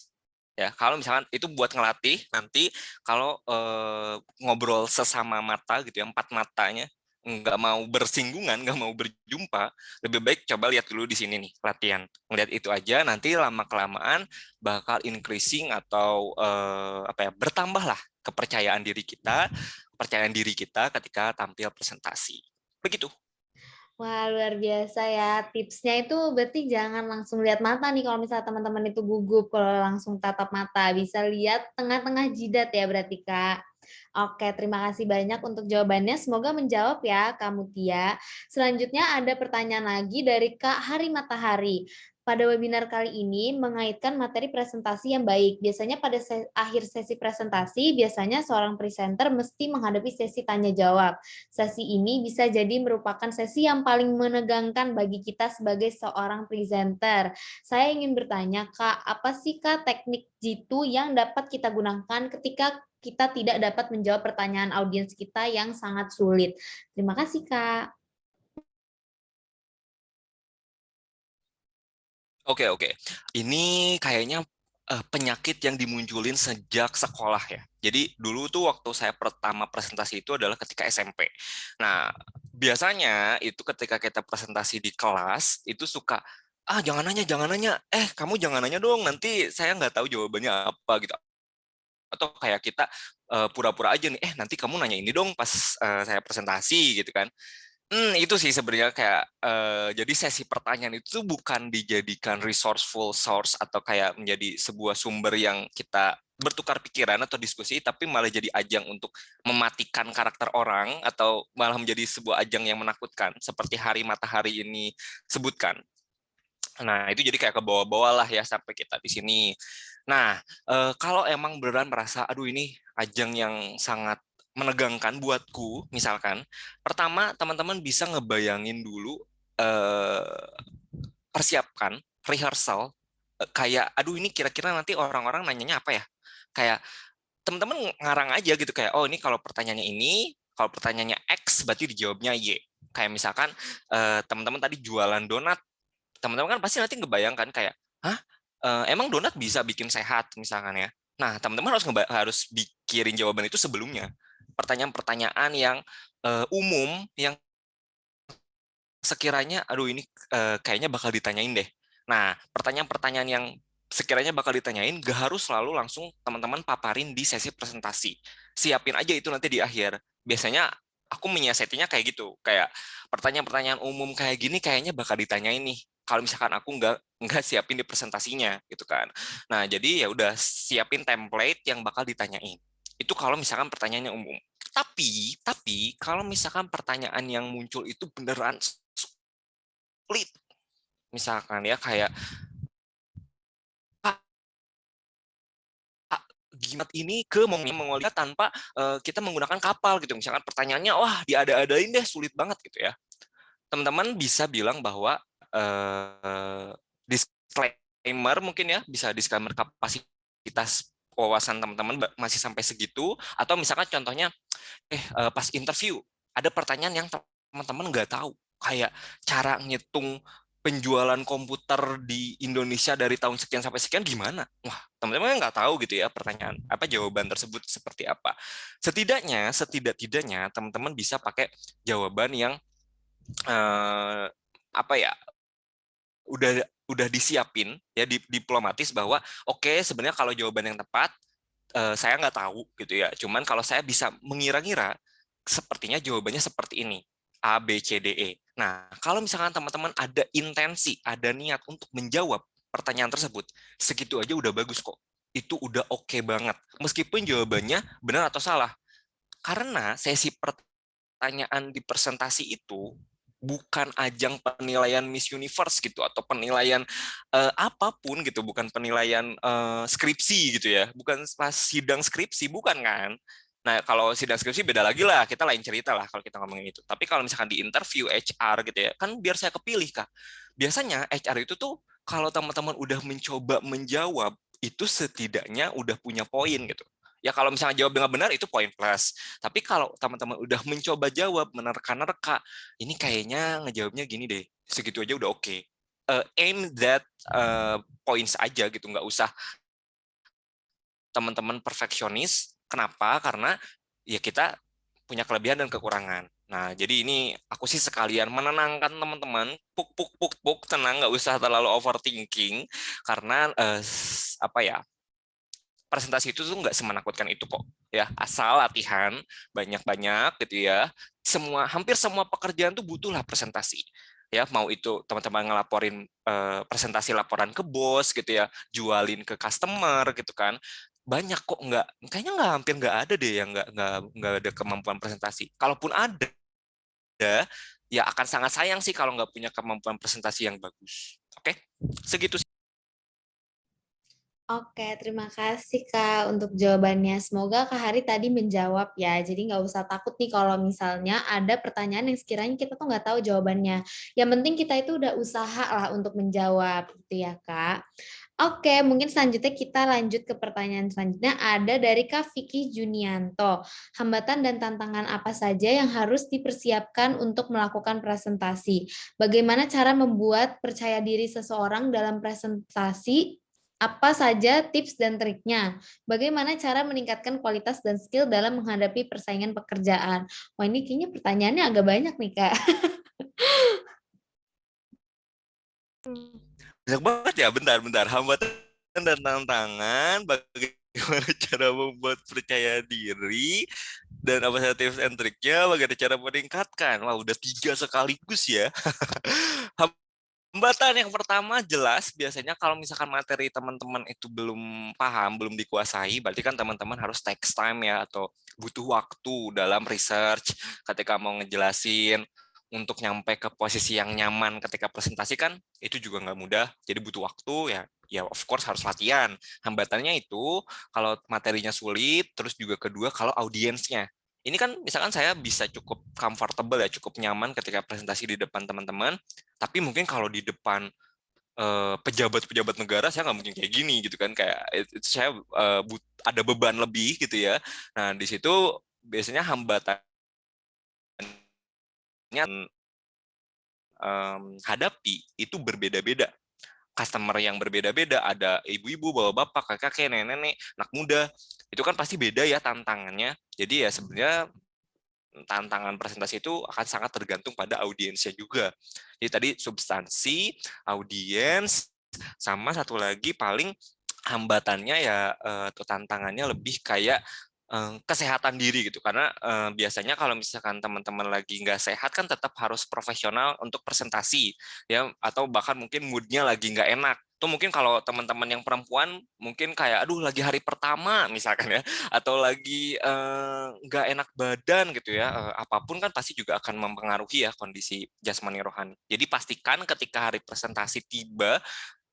Ya, kalau misalkan itu buat ngelatih nanti kalau ngobrol sesama mata gitu ya, empat matanya nggak mau bersinggungan, nggak mau berjumpa, lebih baik coba lihat dulu di sini nih latihan. Ngelihat itu aja, nanti lama kelamaan bakal increasing atau apa ya, bertambah lah kepercayaan diri kita ketika tampil presentasi. Begitu. Wah, luar biasa ya. Tipsnya itu berarti jangan langsung lihat mata nih kalau misalnya teman-teman itu gugup kalau langsung tatap mata. Bisa lihat tengah-tengah jidat ya berarti, Kak. Oke, terima kasih banyak untuk jawabannya. Semoga menjawab ya, Kak Mutia. Selanjutnya ada pertanyaan lagi dari Kak Hari Matahari. Pada webinar kali ini mengaitkan materi presentasi yang baik. Biasanya pada akhir sesi presentasi, biasanya seorang presenter mesti menghadapi sesi tanya jawab. Sesi ini bisa jadi merupakan sesi yang paling menegangkan bagi kita sebagai seorang presenter. Saya ingin bertanya, Kak, apa sih Kak teknik jitu yang dapat kita gunakan ketika kita tidak dapat menjawab pertanyaan audiens kita yang sangat sulit? Terima kasih, Kak. Oke, oke. Ini kayaknya penyakit yang dimunculin sejak sekolah ya. Jadi dulu tuh waktu saya pertama presentasi itu adalah ketika SMP. Nah, biasanya itu ketika kita presentasi di kelas itu suka jangan nanya, kamu jangan nanya dong, nanti saya nggak tahu jawabannya apa gitu. Atau kayak kita pura-pura aja nih, nanti kamu nanya ini dong pas saya presentasi gitu kan. Itu sih sebenarnya kayak jadi sesi pertanyaan itu bukan dijadikan resourceful source atau kayak menjadi sebuah sumber yang kita bertukar pikiran atau diskusi, tapi malah jadi ajang untuk mematikan karakter orang atau malah menjadi sebuah ajang yang menakutkan seperti Hari Matahari ini sebutkan. Nah, itu jadi kayak ke bawah-bawah lah ya sampai kita di sini. Nah, kalau emang beneran merasa, aduh ini ajang yang sangat menegangkan buatku, misalkan, pertama teman-teman bisa ngebayangin dulu, persiapkan, rehearsal, kayak, aduh ini kira-kira nanti orang-orang nanyanya apa ya? Kayak teman-teman ngarang aja gitu, kayak, oh ini kalau pertanyaannya X, berarti dijawabnya Y. Kayak misalkan, teman-teman tadi jualan donat, teman-teman kan pasti nanti ngebayangkan kayak, hah, emang donat bisa bikin sehat misalkan ya. Nah, teman-teman harus pikirin jawaban itu sebelumnya. Pertanyaan-pertanyaan yang umum yang sekiranya, aduh ini kayaknya bakal ditanyain deh. Nah, pertanyaan-pertanyaan yang sekiranya bakal ditanyain, gak harus selalu langsung teman-teman paparin di sesi presentasi. Siapin aja itu nanti di akhir. Biasanya aku menyiasatinya kayak gitu, kayak pertanyaan-pertanyaan umum kayak gini kayaknya bakal ditanyain nih. Kalau misalkan aku nggak siapin di presentasinya gitu kan. Nah, jadi ya udah siapin template yang bakal ditanyain. Itu kalau misalkan pertanyaannya umum. Tapi kalau misalkan pertanyaan yang muncul itu beneran sulit, Misalkan ya kayak Gimat ini ke Mongolia tanpa kita menggunakan kapal gitu. Misalkan pertanyaannya, wah diada-adain deh, sulit banget gitu ya. Teman-teman bisa bilang bahwa disclaimer mungkin ya, bisa disclaimer kapasitas wawasan teman-teman masih sampai segitu, atau misalkan contohnya pas interview ada pertanyaan yang teman-teman nggak tahu, kayak cara ngitung penjualan komputer di Indonesia dari tahun sekian sampai sekian gimana? Wah, teman-teman nggak tahu gitu ya pertanyaan apa jawaban tersebut seperti apa. Setidak-tidaknya teman-teman bisa pakai jawaban yang apa ya, udah disiapin ya, diplomatis bahwa oke, sebenarnya kalau jawaban yang tepat saya nggak tahu gitu ya. Cuman kalau saya bisa mengira-ngira, sepertinya jawabannya seperti ini. A, B, C, D, E. Nah, kalau misalkan teman-teman ada intensi, ada niat untuk menjawab pertanyaan tersebut, segitu aja udah bagus kok. Itu udah oke banget. Meskipun jawabannya benar atau salah. Karena sesi pertanyaan di presentasi itu bukan ajang penilaian Miss Universe gitu, atau penilaian apapun gitu, bukan penilaian skripsi gitu ya, bukan pas sidang skripsi, bukan kan. Nah, kalau sidang skripsi beda lagi lah, kita lain cerita lah kalau kita ngomongin itu. Tapi kalau misalkan di interview HR gitu ya, kan biar saya kepilih Kak. Biasanya HR itu tuh kalau teman-teman udah mencoba menjawab, itu setidaknya udah punya poin gitu. Ya kalau misalnya jawab dengan benar itu poin plus. Tapi kalau teman-teman udah mencoba jawab, menerka-nerka, ini kayaknya ngejawabnya gini deh, segitu aja udah oke. Aim that points aja gitu, nggak usah teman-teman perfeksionis. Kenapa? Karena ya kita punya kelebihan dan kekurangan. Nah, jadi ini aku sih sekalian menenangkan teman-teman, puk, tenang, nggak usah terlalu overthinking, karena apa ya, presentasi itu tuh nggak semenakutkan itu kok ya, asal latihan banyak-banyak gitu ya. Hampir semua pekerjaan tuh butuhlah presentasi ya, mau itu teman-teman ngelaporin presentasi laporan ke bos gitu ya, jualin ke customer gitu kan, banyak kok. Kayaknya hampir nggak ada deh yang nggak ada kemampuan presentasi. Kalaupun ada, ya akan sangat sayang sih kalau nggak punya kemampuan presentasi yang bagus. Oke, segitu. Oke, terima kasih Kak untuk jawabannya. Semoga Kak Hari tadi menjawab ya. Jadi nggak usah takut nih kalau misalnya ada pertanyaan yang sekiranya kita tuh nggak tahu jawabannya. Yang penting kita itu udah usaha lah untuk menjawab gitu ya Kak. Oke, mungkin selanjutnya kita lanjut ke pertanyaan selanjutnya. Ada dari Kak Vicky Junianto. Hambatan dan tantangan apa saja yang harus dipersiapkan untuk melakukan presentasi? Bagaimana cara membuat percaya diri seseorang dalam presentasi? Apa saja tips dan triknya? Bagaimana cara meningkatkan kualitas dan skill dalam menghadapi persaingan pekerjaan? Wah, ini kayaknya pertanyaannya agak banyak nih, Kak. Banyak banget ya, bentar. Hambatan dan tantangan, bagaimana cara membuat percaya diri, dan apa saja tips and triknya, bagaimana cara meningkatkan. Wah, udah 3 sekaligus ya. Hambatan yang pertama jelas, biasanya kalau misalkan materi teman-teman itu belum paham, belum dikuasai, berarti kan teman-teman harus take time ya, atau butuh waktu dalam research ketika mau ngejelasin, untuk nyampe ke posisi yang nyaman ketika presentasi kan itu juga nggak mudah, jadi butuh waktu ya. Ya of course harus latihan. Hambatannya itu kalau materinya sulit, terus juga kedua kalau audiensnya. Ini kan misalkan saya bisa cukup comfortable ya, cukup nyaman ketika presentasi di depan teman-teman, tapi mungkin kalau di depan pejabat-pejabat negara saya nggak mungkin kayak gini gitu kan, kayak itu saya ada beban lebih gitu ya. Nah di situ biasanya hambatannya hadapi itu berbeda-beda. Customer yang berbeda-beda, ada ibu-ibu, bapak-bapak, kakek-kakek, nenek-nenek, anak muda, itu kan pasti beda ya tantangannya. Jadi ya sebenarnya tantangan presentasi itu akan sangat tergantung pada audiensnya juga. Jadi tadi substansi, audiens, sama satu lagi paling hambatannya ya, atau tantangannya lebih kayak kesehatan diri gitu, karena biasanya kalau misalkan teman-teman lagi nggak sehat kan tetap harus profesional untuk presentasi ya, atau bahkan mungkin moodnya lagi nggak enak tuh. Mungkin kalau teman-teman yang perempuan mungkin kayak aduh lagi hari pertama misalkan ya, atau lagi nggak enak badan gitu ya, apapun kan pasti juga akan mempengaruhi ya kondisi jasmani rohani. Jadi pastikan ketika hari presentasi tiba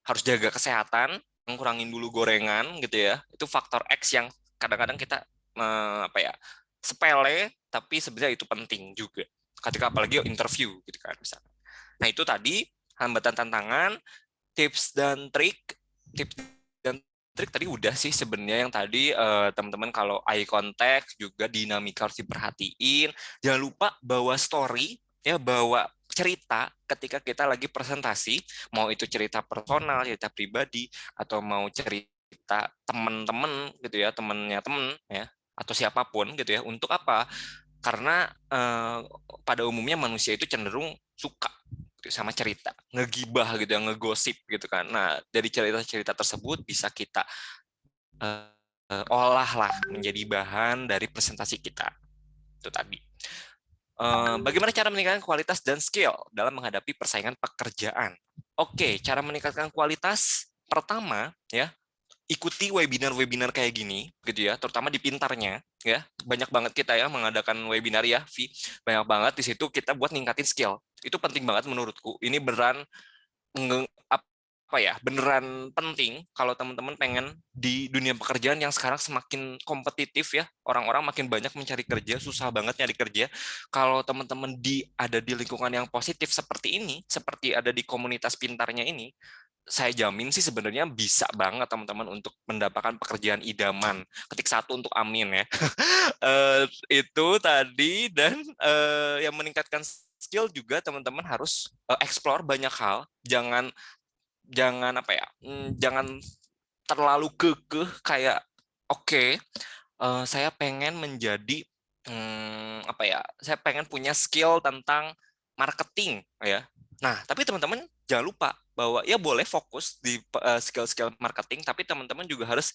harus jaga kesehatan, ngurangin dulu gorengan gitu ya. Itu faktor X yang kadang-kadang kita apa ya, sepele tapi sebenarnya itu penting juga. Ketika apalagi interview gitu kan misalnya. Nah, itu tadi hambatan, tantangan, tips dan trik. Tips dan trik tadi udah sih sebenarnya, yang tadi teman-teman kalau eye contact juga dinamika harus diperhatiin. Jangan lupa bawa story ya, bawa cerita ketika kita lagi presentasi, mau itu cerita personal, cerita pribadi, atau mau cerita teman-teman gitu ya, temennya temen ya, atau siapapun gitu ya. Untuk apa? Karena pada umumnya manusia itu cenderung suka gitu sama cerita, ngegibah gitu ya, ngegosip gitu kan. Nah, dari cerita-cerita tersebut bisa kita olah lah menjadi bahan dari presentasi kita. Itu tadi. Bagaimana cara meningkatkan kualitas dan skill dalam menghadapi persaingan pekerjaan? Oke, cara meningkatkan kualitas pertama ya, ikuti webinar-webinar kayak gini gitu ya, terutama di Pintarnya ya. Banyak banget kita ya mengadakan webinar ya, Vi. Banyak banget di situ kita buat ningkatin skill. Itu penting banget menurutku. Ini beneran apa ya, beneran penting kalau teman-teman pengen di dunia pekerjaan yang sekarang semakin kompetitif ya, orang-orang makin banyak mencari kerja, susah banget nyari kerja. Kalau teman-teman ada di lingkungan yang positif seperti ini, seperti ada di komunitas Pintarnya ini, saya jamin sih sebenarnya bisa banget teman-teman untuk mendapatkan pekerjaan idaman. Ketik satu untuk amin ya. Itu tadi. Dan yang meningkatkan skill juga teman-teman harus explore banyak hal. Jangan jangan apa ya, jangan terlalu kekeh kayak oke, saya pengen menjadi apa ya, saya pengen punya skill tentang marketing ya. Nah, tapi teman-teman jangan lupa bahwa ya boleh fokus di skill-skill marketing, tapi teman-teman juga harus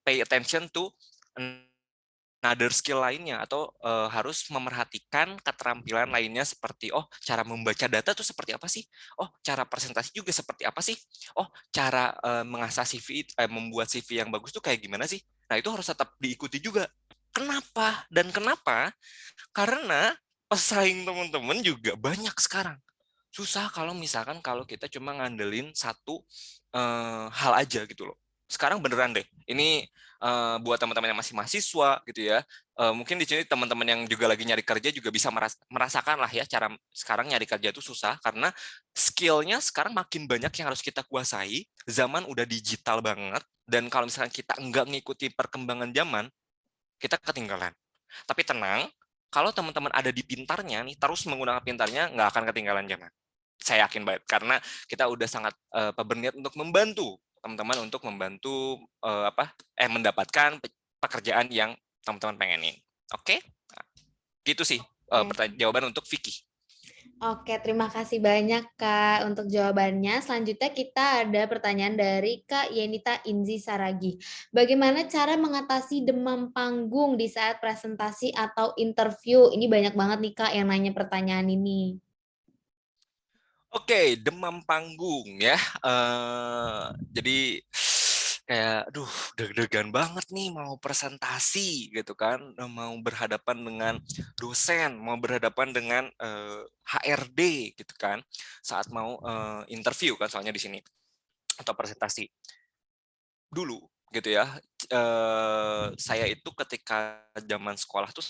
pay attention to another skill lainnya, atau harus memerhatikan keterampilan lainnya seperti cara membaca data tuh seperti apa sih? Cara presentasi juga seperti apa sih? Cara mengasah CV, membuat CV yang bagus tuh kayak gimana sih? Nah, itu harus tetap diikuti juga. Kenapa? Dan kenapa? Karena pesaing teman-teman juga banyak sekarang. Susah kalau misalkan kalau kita cuma ngandelin satu hal aja gitu loh. Sekarang beneran deh, ini buat teman-teman yang masih mahasiswa gitu ya, mungkin di sini teman-teman yang juga lagi nyari kerja juga bisa merasakan lah ya, cara sekarang nyari kerja itu susah karena skillnya sekarang makin banyak yang harus kita kuasai. Zaman udah digital banget, dan kalau misalkan kita enggak ngikuti perkembangan zaman, kita ketinggalan. Tapi tenang, kalau teman-teman ada di Pintarnya nih, terus menggunakan Pintarnya, nggak akan ketinggalan zaman. Saya yakin banget, karena kita udah sangat berniat untuk membantu teman-teman, untuk membantu mendapatkan pekerjaan yang teman-teman pengenin. Oke? Nah, gitu sih jawaban untuk Vicky. Oke, terima kasih banyak Kak untuk jawabannya. Selanjutnya kita ada pertanyaan dari Kak Yenita Inzi Saragi. Bagaimana cara mengatasi demam panggung di saat presentasi atau interview? Ini banyak banget nih Kak yang nanya pertanyaan ini. Oke, demam panggung ya. Jadi kayak, aduh, deg-degan banget nih mau presentasi gitu kan, mau berhadapan dengan dosen, mau berhadapan dengan HRD gitu kan, saat mau interview kan soalnya di sini, atau presentasi. Dulu gitu ya, saya itu ketika zaman sekolah tuh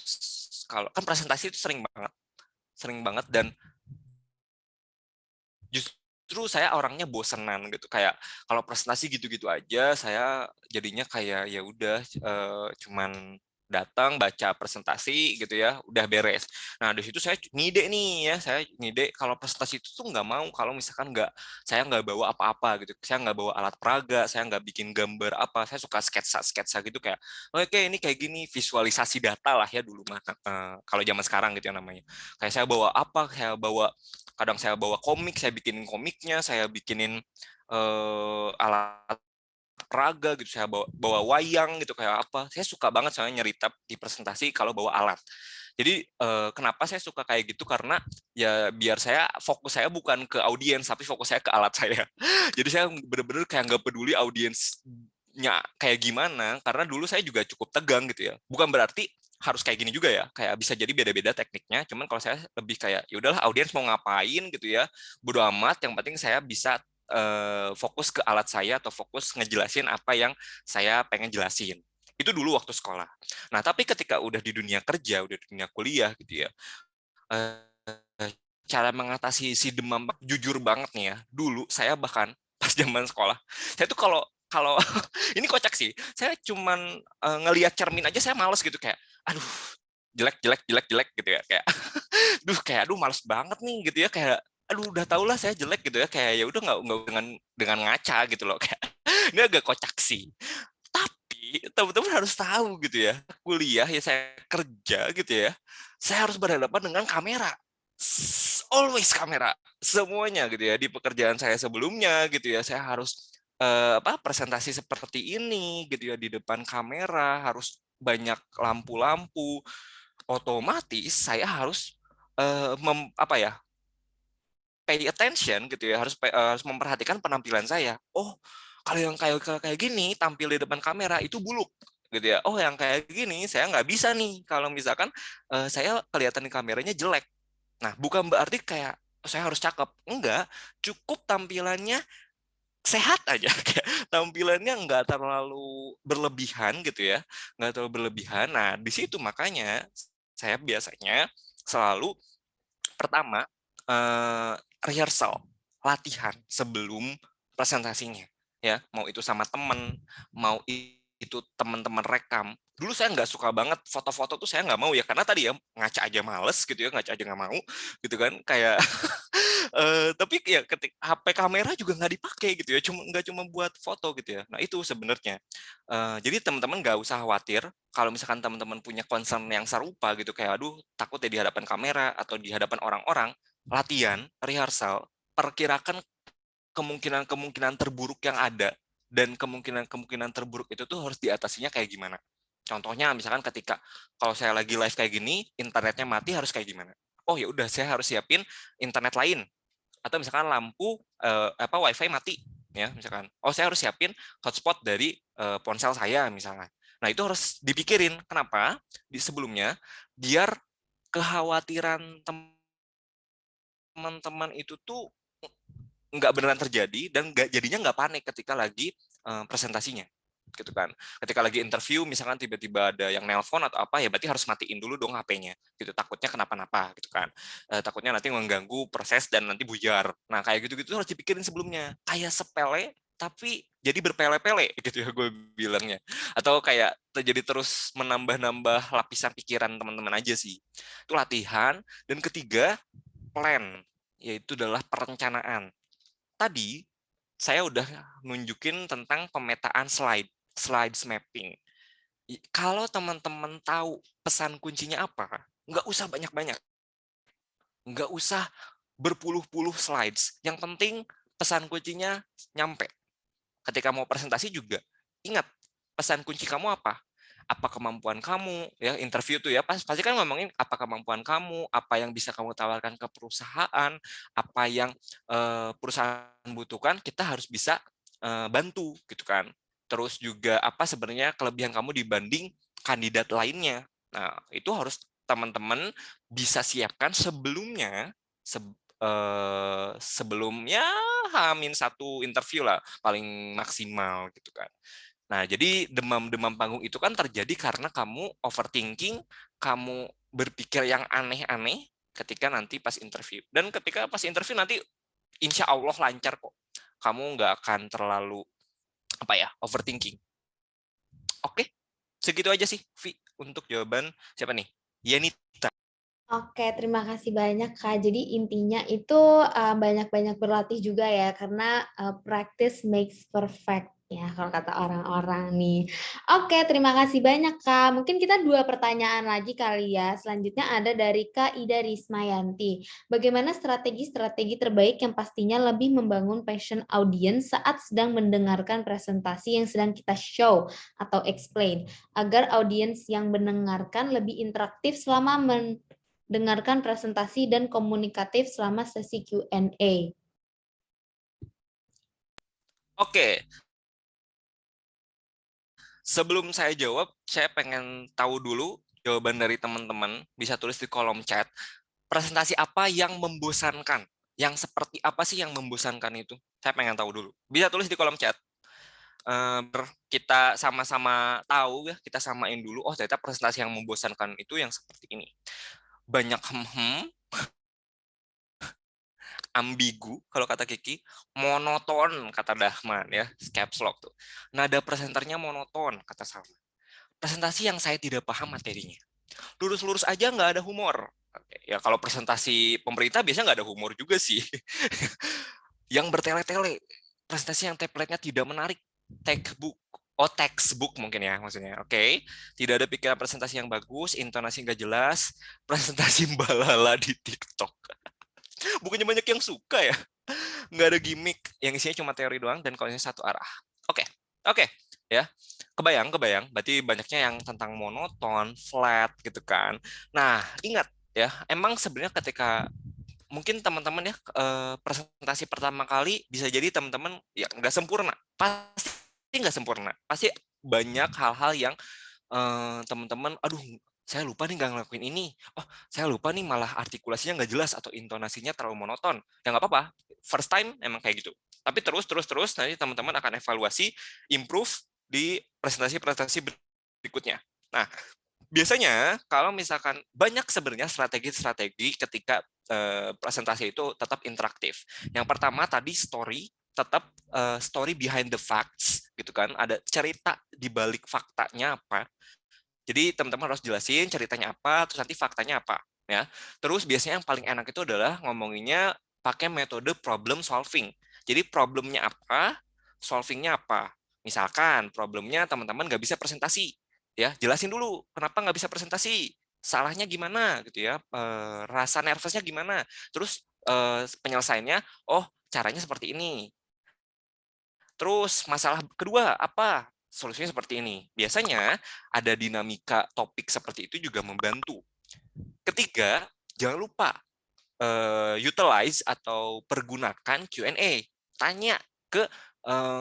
kalau kan presentasi itu sering banget, dan justru saya orangnya bosenan gitu, kayak kalau presentasi gitu-gitu aja saya jadinya kayak ya udah cuman datang baca presentasi gitu ya udah beres. Nah, di situ saya ngide nih ya, saya ngide kalau presentasi itu tuh nggak mau kalau misalkan saya nggak bawa apa-apa gitu, saya nggak bawa alat peraga, saya nggak bikin gambar apa, saya suka sketsa gitu kayak oke ini kayak gini, visualisasi data lah ya dulu mah, kalau zaman sekarang gitu ya namanya. Kayak saya bawa apa, kadang saya bawa komik, saya bikinin komiknya, saya bikinin alat peraga gitu, saya bawa wayang gitu, kayak apa. Saya suka banget saya nyerita di presentasi kalau bawa alat. Jadi kenapa saya suka kayak gitu, karena ya biar fokus saya bukan ke audiens, tapi fokus saya ke alat saya. Jadi saya bener-bener kayak nggak peduli audiensnya kayak gimana, karena dulu saya juga cukup tegang gitu ya. Bukan berarti harus kayak gini juga ya, kayak bisa jadi beda-beda tekniknya. Cuman kalau saya lebih kayak ya udahlah, audiens mau ngapain gitu ya, bodo amat. Yang penting saya bisa fokus ke alat saya atau fokus ngejelasin apa yang saya pengen jelasin. Itu dulu waktu sekolah. Nah, tapi ketika udah di dunia kerja, udah di dunia kuliah gitu ya, cara mengatasi si demam, jujur banget nih ya, dulu saya bahkan pas zaman sekolah, saya tuh kalau kalau ini kocak sih, saya cuman ngelihat cermin aja saya males gitu, kayak aduh jelek jelek jelek jelek gitu ya, kayak aduh males banget nih gitu ya, kayak aduh udah tau lah saya jelek gitu ya, kayak ya udah nggak dengan ngaca gitu loh, kayak ini agak kocak sih. Tapi teman-teman harus tahu gitu ya, kuliah ya, saya kerja gitu ya, saya harus berhadapan dengan kamera. Always kamera. Semuanya gitu ya. Di pekerjaan saya sebelumnya gitu ya, saya harus presentasi seperti ini gitu ya, di depan kamera, harus banyak lampu-lampu. Otomatis saya harus pay attention gitu ya, harus memperhatikan penampilan saya. Oh, kalau yang kayak kayak gini tampil di depan kamera itu buluk gitu ya. Oh, yang kayak gini saya nggak bisa nih kalau misalkan saya kelihatan di kameranya jelek. Nah, bukan berarti kayak saya harus cakep. Enggak, cukup tampilannya sehat aja. Kayak tampilannya nggak terlalu berlebihan gitu ya. Nggak terlalu berlebihan. Nah, di situ makanya saya biasanya selalu pertama rehearsal, latihan sebelum presentasinya, ya. Mau itu sama temen, mau itu teman-teman rekam. Dulu saya nggak suka banget foto-foto tuh, saya nggak mau ya, karena tadi ya ngaca aja males gitu ya, ngaca aja nggak mau gitu kan, kayak tapi ya ketik HP kamera juga nggak dipakai gitu ya, nggak cuma buat foto gitu ya. Nah itu sebenarnya. Jadi teman-teman nggak usah khawatir kalau misalkan teman-teman punya concern yang serupa gitu, kayak aduh takut ya di hadapan kamera atau di hadapan orang-orang. Latihan, rehearsal, perkirakan kemungkinan-kemungkinan terburuk yang ada, dan kemungkinan-kemungkinan terburuk itu tuh harus diatasinya kayak gimana. Contohnya misalkan ketika kalau saya lagi live kayak gini, internetnya mati, harus kayak gimana? Oh ya udah, saya harus siapin internet lain, atau misalkan lampu wifi mati ya, misalkan oh saya harus siapin hotspot dari ponsel saya misalnya. Nah itu harus dipikirin, kenapa di sebelumnya, biar kekhawatiran teman-teman itu tuh nggak beneran terjadi, dan jadinya nggak panik ketika lagi presentasinya gitu kan. Ketika lagi interview misalkan tiba-tiba ada yang nelpon atau apa, ya berarti harus matiin dulu dong HP-nya gitu, takutnya kenapa-napa gitu kan. Takutnya nanti mengganggu proses dan nanti buyar. Nah kayak gitu-gitu harus dipikirin sebelumnya, kayak sepele tapi jadi berpele-pele gitu ya gue bilangnya, atau kayak terjadi terus menambah-nambah lapisan pikiran teman-teman aja sih. Itu latihan. Dan ketiga, plan, yaitu adalah perencanaan. Tadi saya udah nunjukin tentang pemetaan slide mapping. Kalau teman-teman tahu pesan kuncinya apa, nggak usah banyak-banyak, nggak usah berpuluh-puluh slides. Yang penting pesan kuncinya nyampe. Ketika mau presentasi juga, ingat pesan kunci kamu apa? Apa kemampuan kamu, ya interview tuh ya pasti kan ngomongin apa kemampuan kamu, apa yang bisa kamu tawarkan ke perusahaan, apa yang perusahaan butuhkan, kita harus bisa bantu gitu kan. Terus juga apa sebenarnya kelebihan kamu dibanding kandidat lainnya. Nah itu harus teman-teman bisa siapkan sebelumnya, sebelumnya H-1 interview lah paling maksimal gitu kan. Nah, jadi demam-demam panggung itu kan terjadi karena kamu overthinking, kamu berpikir yang aneh-aneh ketika nanti pas interview. Dan ketika pas interview nanti insya Allah lancar kok. Kamu nggak akan terlalu overthinking. Oke, segitu aja sih, Vi, untuk jawaban siapa nih? Yanita. Oke, terima kasih banyak Kak. Jadi intinya itu banyak-banyak berlatih juga ya, karena practice makes perfect ya kalau kata orang-orang nih. Oke, terima kasih banyak Kak. Mungkin kita 2 pertanyaan lagi kali ya. Selanjutnya ada dari Kak Ida Rismayanti. Bagaimana strategi-strategi terbaik yang pastinya lebih membangun passion audience saat sedang mendengarkan presentasi yang sedang kita show atau explain, agar audiens yang mendengarkan lebih interaktif selama mendengarkan presentasi dan komunikatif selama sesi Q&A? Oke, sebelum saya jawab, saya pengen tahu dulu jawaban dari teman-teman. Bisa tulis di kolom chat. Presentasi apa yang membosankan? Yang seperti apa sih yang membosankan itu? Saya pengen tahu dulu. Bisa tulis di kolom chat. Kita sama-sama tahu ya, kita samain dulu. Oh, ternyata presentasi yang membosankan itu yang seperti ini. Banyak ambigu kalau kata Kiki, monoton kata Dahman ya, caps lock tuh. Nada presenternya monoton kata Salma. Presentasi yang saya tidak paham materinya. Lurus-lurus aja nggak ada humor. Oke, ya kalau presentasi pemerintah biasanya nggak ada humor juga sih. Yang bertele-tele, presentasi yang template-nya tidak menarik, textbook mungkin ya maksudnya. Oke, tidak ada pikiran presentasi yang bagus, intonasi nggak jelas, presentasi mbalala di TikTok. Bukannya banyak yang suka ya, nggak ada gimmick, yang isinya cuma teori doang dan kalau satu arah. Oke, oke, ya, kebayang, berarti banyaknya yang tentang monoton, flat gitu kan. Nah, ingat ya, emang sebenarnya ketika mungkin teman-teman ya presentasi pertama kali bisa jadi teman-teman ya nggak sempurna, pasti nggak sempurna, pasti banyak hal-hal yang teman-teman, aduh saya lupa nih nggak ngelakuin ini, oh saya lupa nih malah artikulasinya nggak jelas atau intonasinya terlalu monoton, ya nggak apa-apa, first time emang kayak gitu, tapi terus nanti teman-teman akan evaluasi, improve di presentasi-presentasi berikutnya. Nah, biasanya kalau misalkan banyak sebenarnya strategi-strategi ketika presentasi itu tetap interaktif. Yang pertama tadi story, tetap story behind the facts gitu kan, ada cerita di balik faktanya apa. Jadi teman-teman harus jelasin ceritanya apa, terus nanti faktanya apa ya. Terus biasanya yang paling enak itu adalah ngomonginnya pakai metode problem solving. Jadi problemnya apa, solvingnya apa. Misalkan problemnya teman-teman nggak bisa presentasi, ya jelasin dulu kenapa nggak bisa presentasi, salahnya gimana gitu ya, rasa nervousnya gimana. Terus penyelesaiannya, oh caranya seperti ini. Terus masalah kedua apa? Solusinya seperti ini. Biasanya ada dinamika topik seperti itu juga membantu. Ketiga, jangan lupa utilize atau pergunakan Q&A. Tanya ke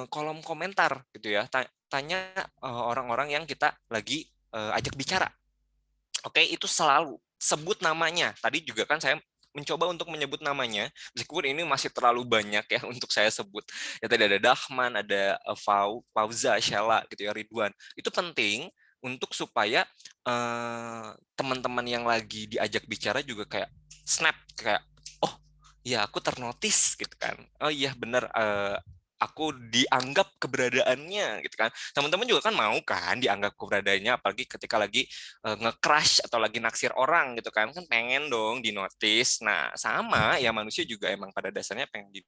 kolom komentar gitu ya. Tanya orang-orang yang kita lagi ajak bicara. Oke, itu selalu sebut namanya. Tadi juga kan saya mencoba untuk menyebut namanya, meskipun ini masih terlalu banyak ya untuk saya sebut. Ya tadi ada Dahman, ada Fauza, Sheila, gitu ya, Ridwan. Itu penting untuk supaya teman-teman yang lagi diajak bicara juga kayak snap, kayak oh ya aku ternotis gitu kan. Oh iya benar, aku dianggap keberadaannya gitu kan. Teman-teman juga kan mau kan dianggap keberadaannya, apalagi ketika lagi nge-crush atau lagi naksir orang gitu kan pengen dong di notice. Nah sama ya, manusia juga emang pada dasarnya pengen di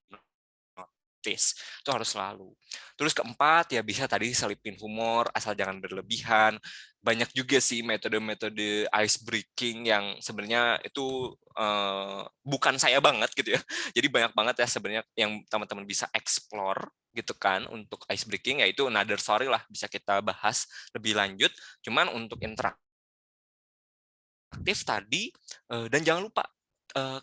notice, itu harus selalu. Terus keempat ya bisa tadi selipin humor asal jangan berlebihan. Banyak juga sih metode-metode ice breaking yang sebenarnya itu bukan saya banget gitu ya. Jadi banyak banget ya sebenarnya yang teman-teman bisa explore gitu kan untuk ice breaking, yaitu another story lah, bisa kita bahas lebih lanjut. Cuman untuk interaktif tadi dan jangan lupa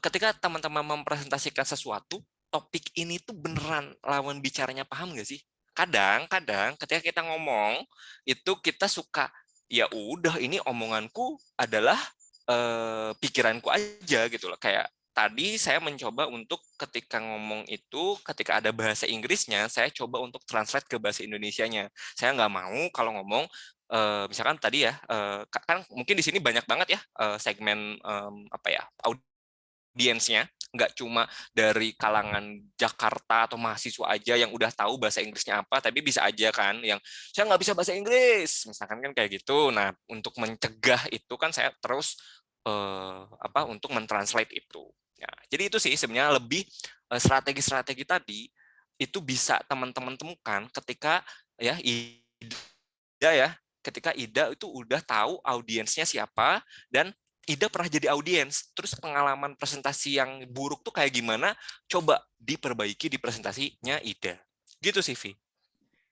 ketika teman-teman mempresentasikan sesuatu, topik ini tuh beneran lawan bicaranya paham nggak sih? Kadang-kadang ketika kita ngomong itu kita suka ya udah ini omonganku adalah pikiranku aja gitu loh. Kayak tadi saya mencoba untuk ketika ngomong itu, ketika ada bahasa Inggrisnya, saya coba untuk translate ke bahasa Indonesianya. Saya nggak mau kalau ngomong misalkan tadi ya, kan mungkin di sini banyak banget ya segmen apa ya, audiensnya, nggak cuma dari kalangan Jakarta atau mahasiswa aja yang udah tahu bahasa Inggrisnya apa, tapi bisa aja kan yang saya nggak bisa bahasa Inggris, misalkan kan kayak gitu. Nah, untuk mencegah itu kan saya terus apa untuk mentranslate itu. Ya, jadi itu sih sebenarnya lebih strategi-strategi tadi itu bisa teman-teman temukan ketika ya Ida ya, ketika Ida itu udah tahu audiensnya siapa dan Ida pernah jadi audiens, terus pengalaman presentasi yang buruk tuh kayak gimana, coba diperbaiki di presentasinya Ida. Gitu sih, Vi.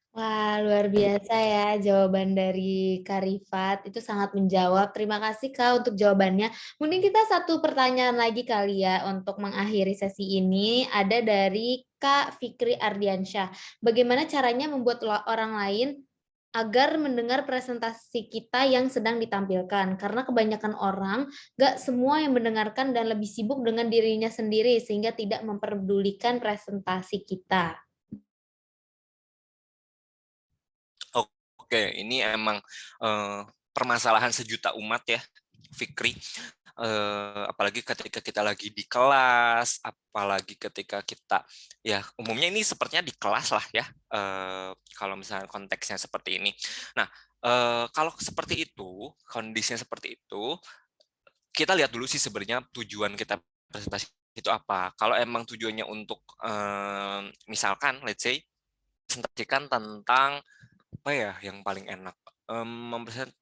Wah, luar biasa ya jawaban dari Kak Rifat. Itu sangat menjawab. Terima kasih Kak untuk jawabannya. Mungkin kita satu pertanyaan lagi kali ya untuk mengakhiri sesi ini. Ada dari Kak Fikri Ardiansyah. Bagaimana caranya membuat orang lain agar mendengar presentasi kita yang sedang ditampilkan? Karena kebanyakan orang gak semua yang mendengarkan dan lebih sibuk dengan dirinya sendiri sehingga tidak memperdulikan presentasi kita. Oke, ini emang permasalahan sejuta umat ya, Fikri. Apalagi ketika kita lagi di kelas, apalagi ketika kita ya umumnya ini sepertinya di kelas lah ya. Kalau misalnya konteksnya seperti ini. Nah, kalau seperti itu, kondisinya seperti itu, kita lihat dulu sih sebenarnya tujuan kita presentasi itu apa. Kalau emang tujuannya untuk misalkan let's say presentasikan tentang apa ya yang paling enak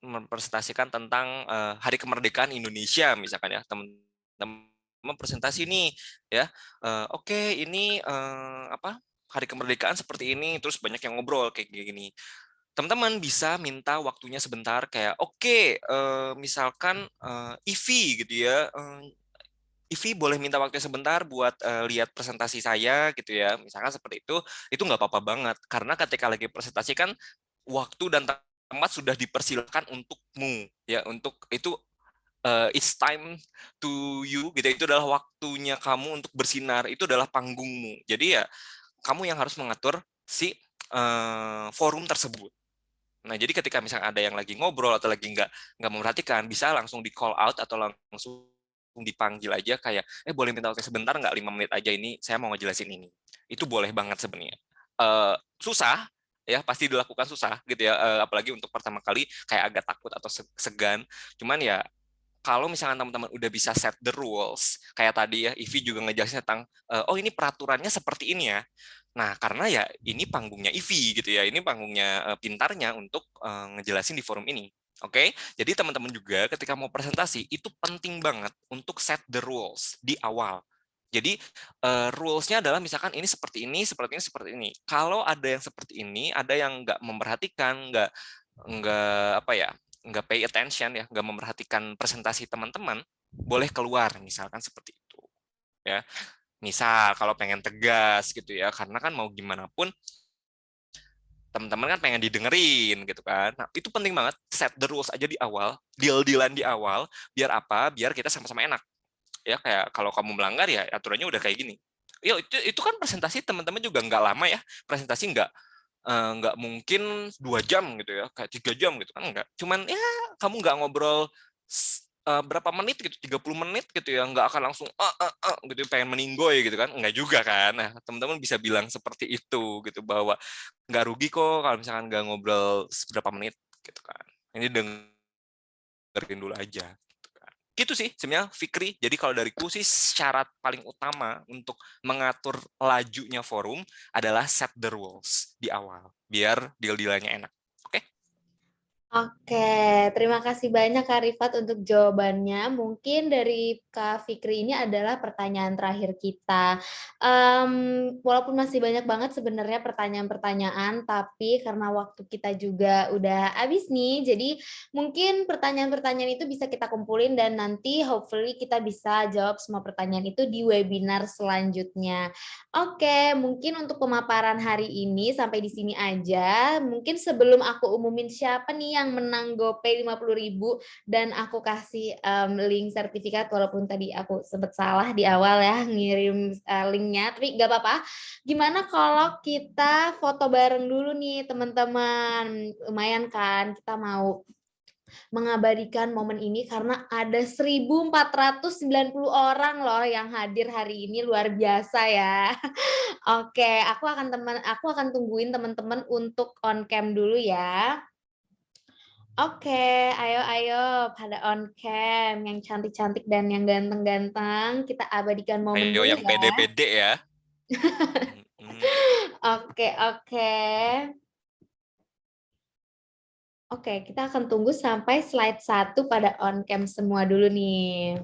mempresentasikan tentang Hari Kemerdekaan Indonesia misalkan ya teman-teman presentasi nih ya oke ini apa Hari Kemerdekaan seperti ini terus banyak yang ngobrol kayak gini teman-teman bisa minta waktunya sebentar kayak oke misalkan Ivi gitu ya Ivi boleh minta waktu sebentar buat lihat presentasi saya gitu ya, misalkan seperti itu nggak apa-apa banget karena ketika lagi presentasi kan waktu dan tempat sudah dipersilakan untukmu ya untuk itu it's time to you gitu itu adalah waktunya kamu untuk bersinar itu adalah panggungmu jadi ya kamu yang harus mengatur si forum tersebut. Nah jadi ketika misalnya ada yang lagi ngobrol atau lagi nggak memperhatikan bisa langsung di call out atau langsung dipanggil aja kayak boleh minta waktu sebentar nggak 5 menit aja ini saya mau ngejelasin ini itu boleh banget sebenarnya. Susah ya pasti dilakukan susah gitu ya apalagi untuk pertama kali kayak agak takut atau segan cuman ya kalau misalnya teman-teman udah bisa set the rules kayak tadi ya Ivi juga ngejelasin tentang oh ini peraturannya seperti ini ya. Nah karena ya ini panggungnya Ivi gitu ya ini panggungnya pintarnya untuk ngejelasin di forum ini. Oke, jadi teman-teman juga ketika mau presentasi itu penting banget untuk set the rules di awal. Jadi rules-nya adalah misalkan ini seperti ini, seperti ini, seperti ini. Kalau ada yang seperti ini, ada yang nggak memperhatikan, nggak apa ya, nggak pay attention ya, nggak memperhatikan presentasi teman-teman, boleh keluar misalkan seperti itu. Ya, misal kalau pengen tegas gitu ya, karena kan mau gimana pun teman-teman kan pengen didengerin gitu kan. Nah, itu penting banget set the rules aja di awal, deal-dealan di awal, biar apa? Biar kita sama-sama enak. Ya kayak kalau kamu melanggar ya aturannya udah kayak gini. Ya itu kan presentasi teman-teman juga nggak lama ya. Presentasi nggak mungkin 2 jam gitu ya, kayak 3 jam gitu kan nggak. Cuman ya kamu nggak ngobrol berapa menit gitu, 30 menit gitu ya, nggak akan langsung gitu pengen meninggoy gitu kan, nggak juga kan. Nah teman-teman bisa bilang seperti itu gitu bahwa nggak rugi kok kalau misalkan nggak ngobrol seberapa menit gitu kan. Ini dengerin dulu aja. Gitu sih sebenarnya Fikri. Jadi kalau dariku sih syarat paling utama untuk mengatur lajunya forum adalah set the rules di awal biar deal-dealannya enak. Oke? Oke, terima kasih banyak Kak Rifat untuk jawabannya. Mungkin dari Kak Fikri ini adalah pertanyaan terakhir kita. Walaupun masih banyak banget sebenarnya pertanyaan-pertanyaan, tapi karena waktu kita juga udah habis nih, jadi mungkin pertanyaan-pertanyaan itu bisa kita kumpulin dan nanti hopefully kita bisa jawab semua pertanyaan itu di webinar selanjutnya. Oke, mungkin untuk pemaparan hari ini sampai di sini aja. Mungkin sebelum aku umumin siapa nih yang menang GoPay 50.000 dan aku kasih link sertifikat walaupun tadi aku sempat salah di awal ya ngirim linknya, tapi nggak apa-apa. Gimana kalau kita foto bareng dulu nih teman-teman? Lumayan kan kita mau mengabadikan momen ini karena ada 1.490 orang loh yang hadir hari ini, luar biasa ya. Oke, aku akan tungguin teman-teman untuk on cam dulu ya. Oke, ayo pada on cam yang cantik-cantik dan yang ganteng-ganteng. Kita abadikan momen Ayo dulu yang ya. pede-pede ya. Oke. Oke, kita akan tunggu sampai slide 1 pada on cam semua dulu nih.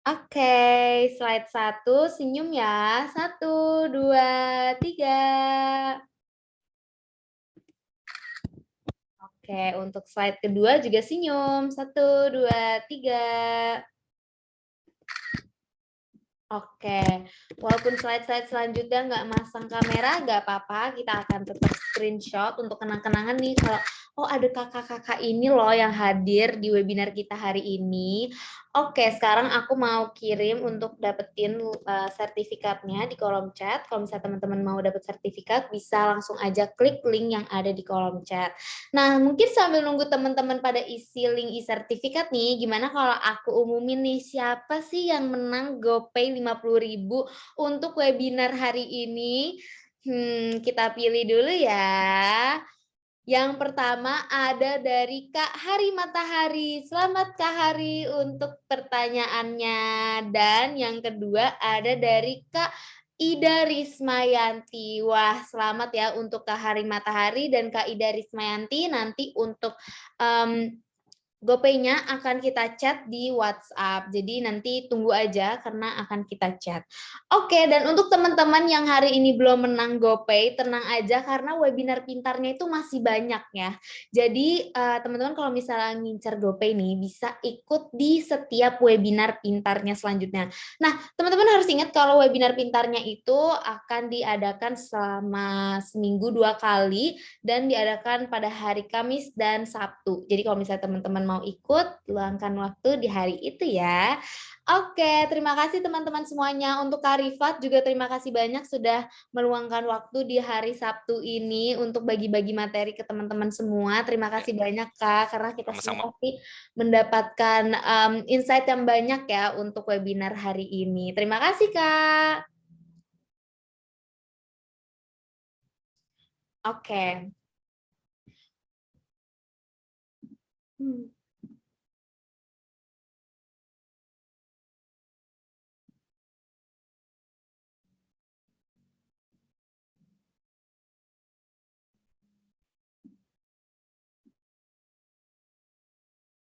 Oke, slide 1, senyum ya. 1, 2, 3. Oke, untuk slide kedua juga senyum. 1, 2, 3. Oke, walaupun slide-slide selanjutnya nggak masang kamera, nggak apa-apa, kita akan tetap screenshot untuk kenang-kenangan nih kalau oh ada kakak-kakak ini loh yang hadir di webinar kita hari ini. Oke, sekarang aku mau kirim untuk dapetin sertifikatnya di kolom chat. Kalau misalnya teman-teman mau dapat sertifikat, bisa langsung aja klik link yang ada di kolom chat. Nah, mungkin sambil nunggu teman-teman pada isi link e-sertifikat nih, gimana kalau aku umumin nih siapa sih yang menang GoPay 50.000 untuk webinar hari ini? Kita pilih dulu ya. Yang pertama ada dari Kak Hari Matahari. Selamat Kak Hari untuk pertanyaannya. Dan yang kedua ada dari Kak Ida Rismayanti. Wah, selamat ya untuk Kak Hari Matahari dan Kak Ida Rismayanti. Nanti untuk GoPay-nya akan kita chat di WhatsApp. Jadi nanti tunggu aja karena akan kita chat. Oke, dan untuk teman-teman yang hari ini belum menang GoPay, tenang aja karena webinar pintarnya itu masih banyak ya. Jadi teman-teman kalau misalnya ngincer GoPay nih bisa ikut di setiap webinar pintarnya selanjutnya. Nah, teman-teman harus ingat kalau webinar pintarnya itu akan diadakan selama seminggu 2 kali dan diadakan pada hari Kamis dan Sabtu. Jadi kalau misalnya teman-teman mau ikut, luangkan waktu di hari itu ya. Oke, terima kasih teman-teman semuanya. Untuk Kak Rifat juga terima kasih banyak sudah meluangkan waktu di hari Sabtu ini untuk bagi-bagi materi ke teman-teman semua. Terima kasih banyak Kak, karena kita semua Sama-sama. pasti mendapatkan insight yang banyak ya untuk webinar hari ini. Terima kasih Kak. Oke.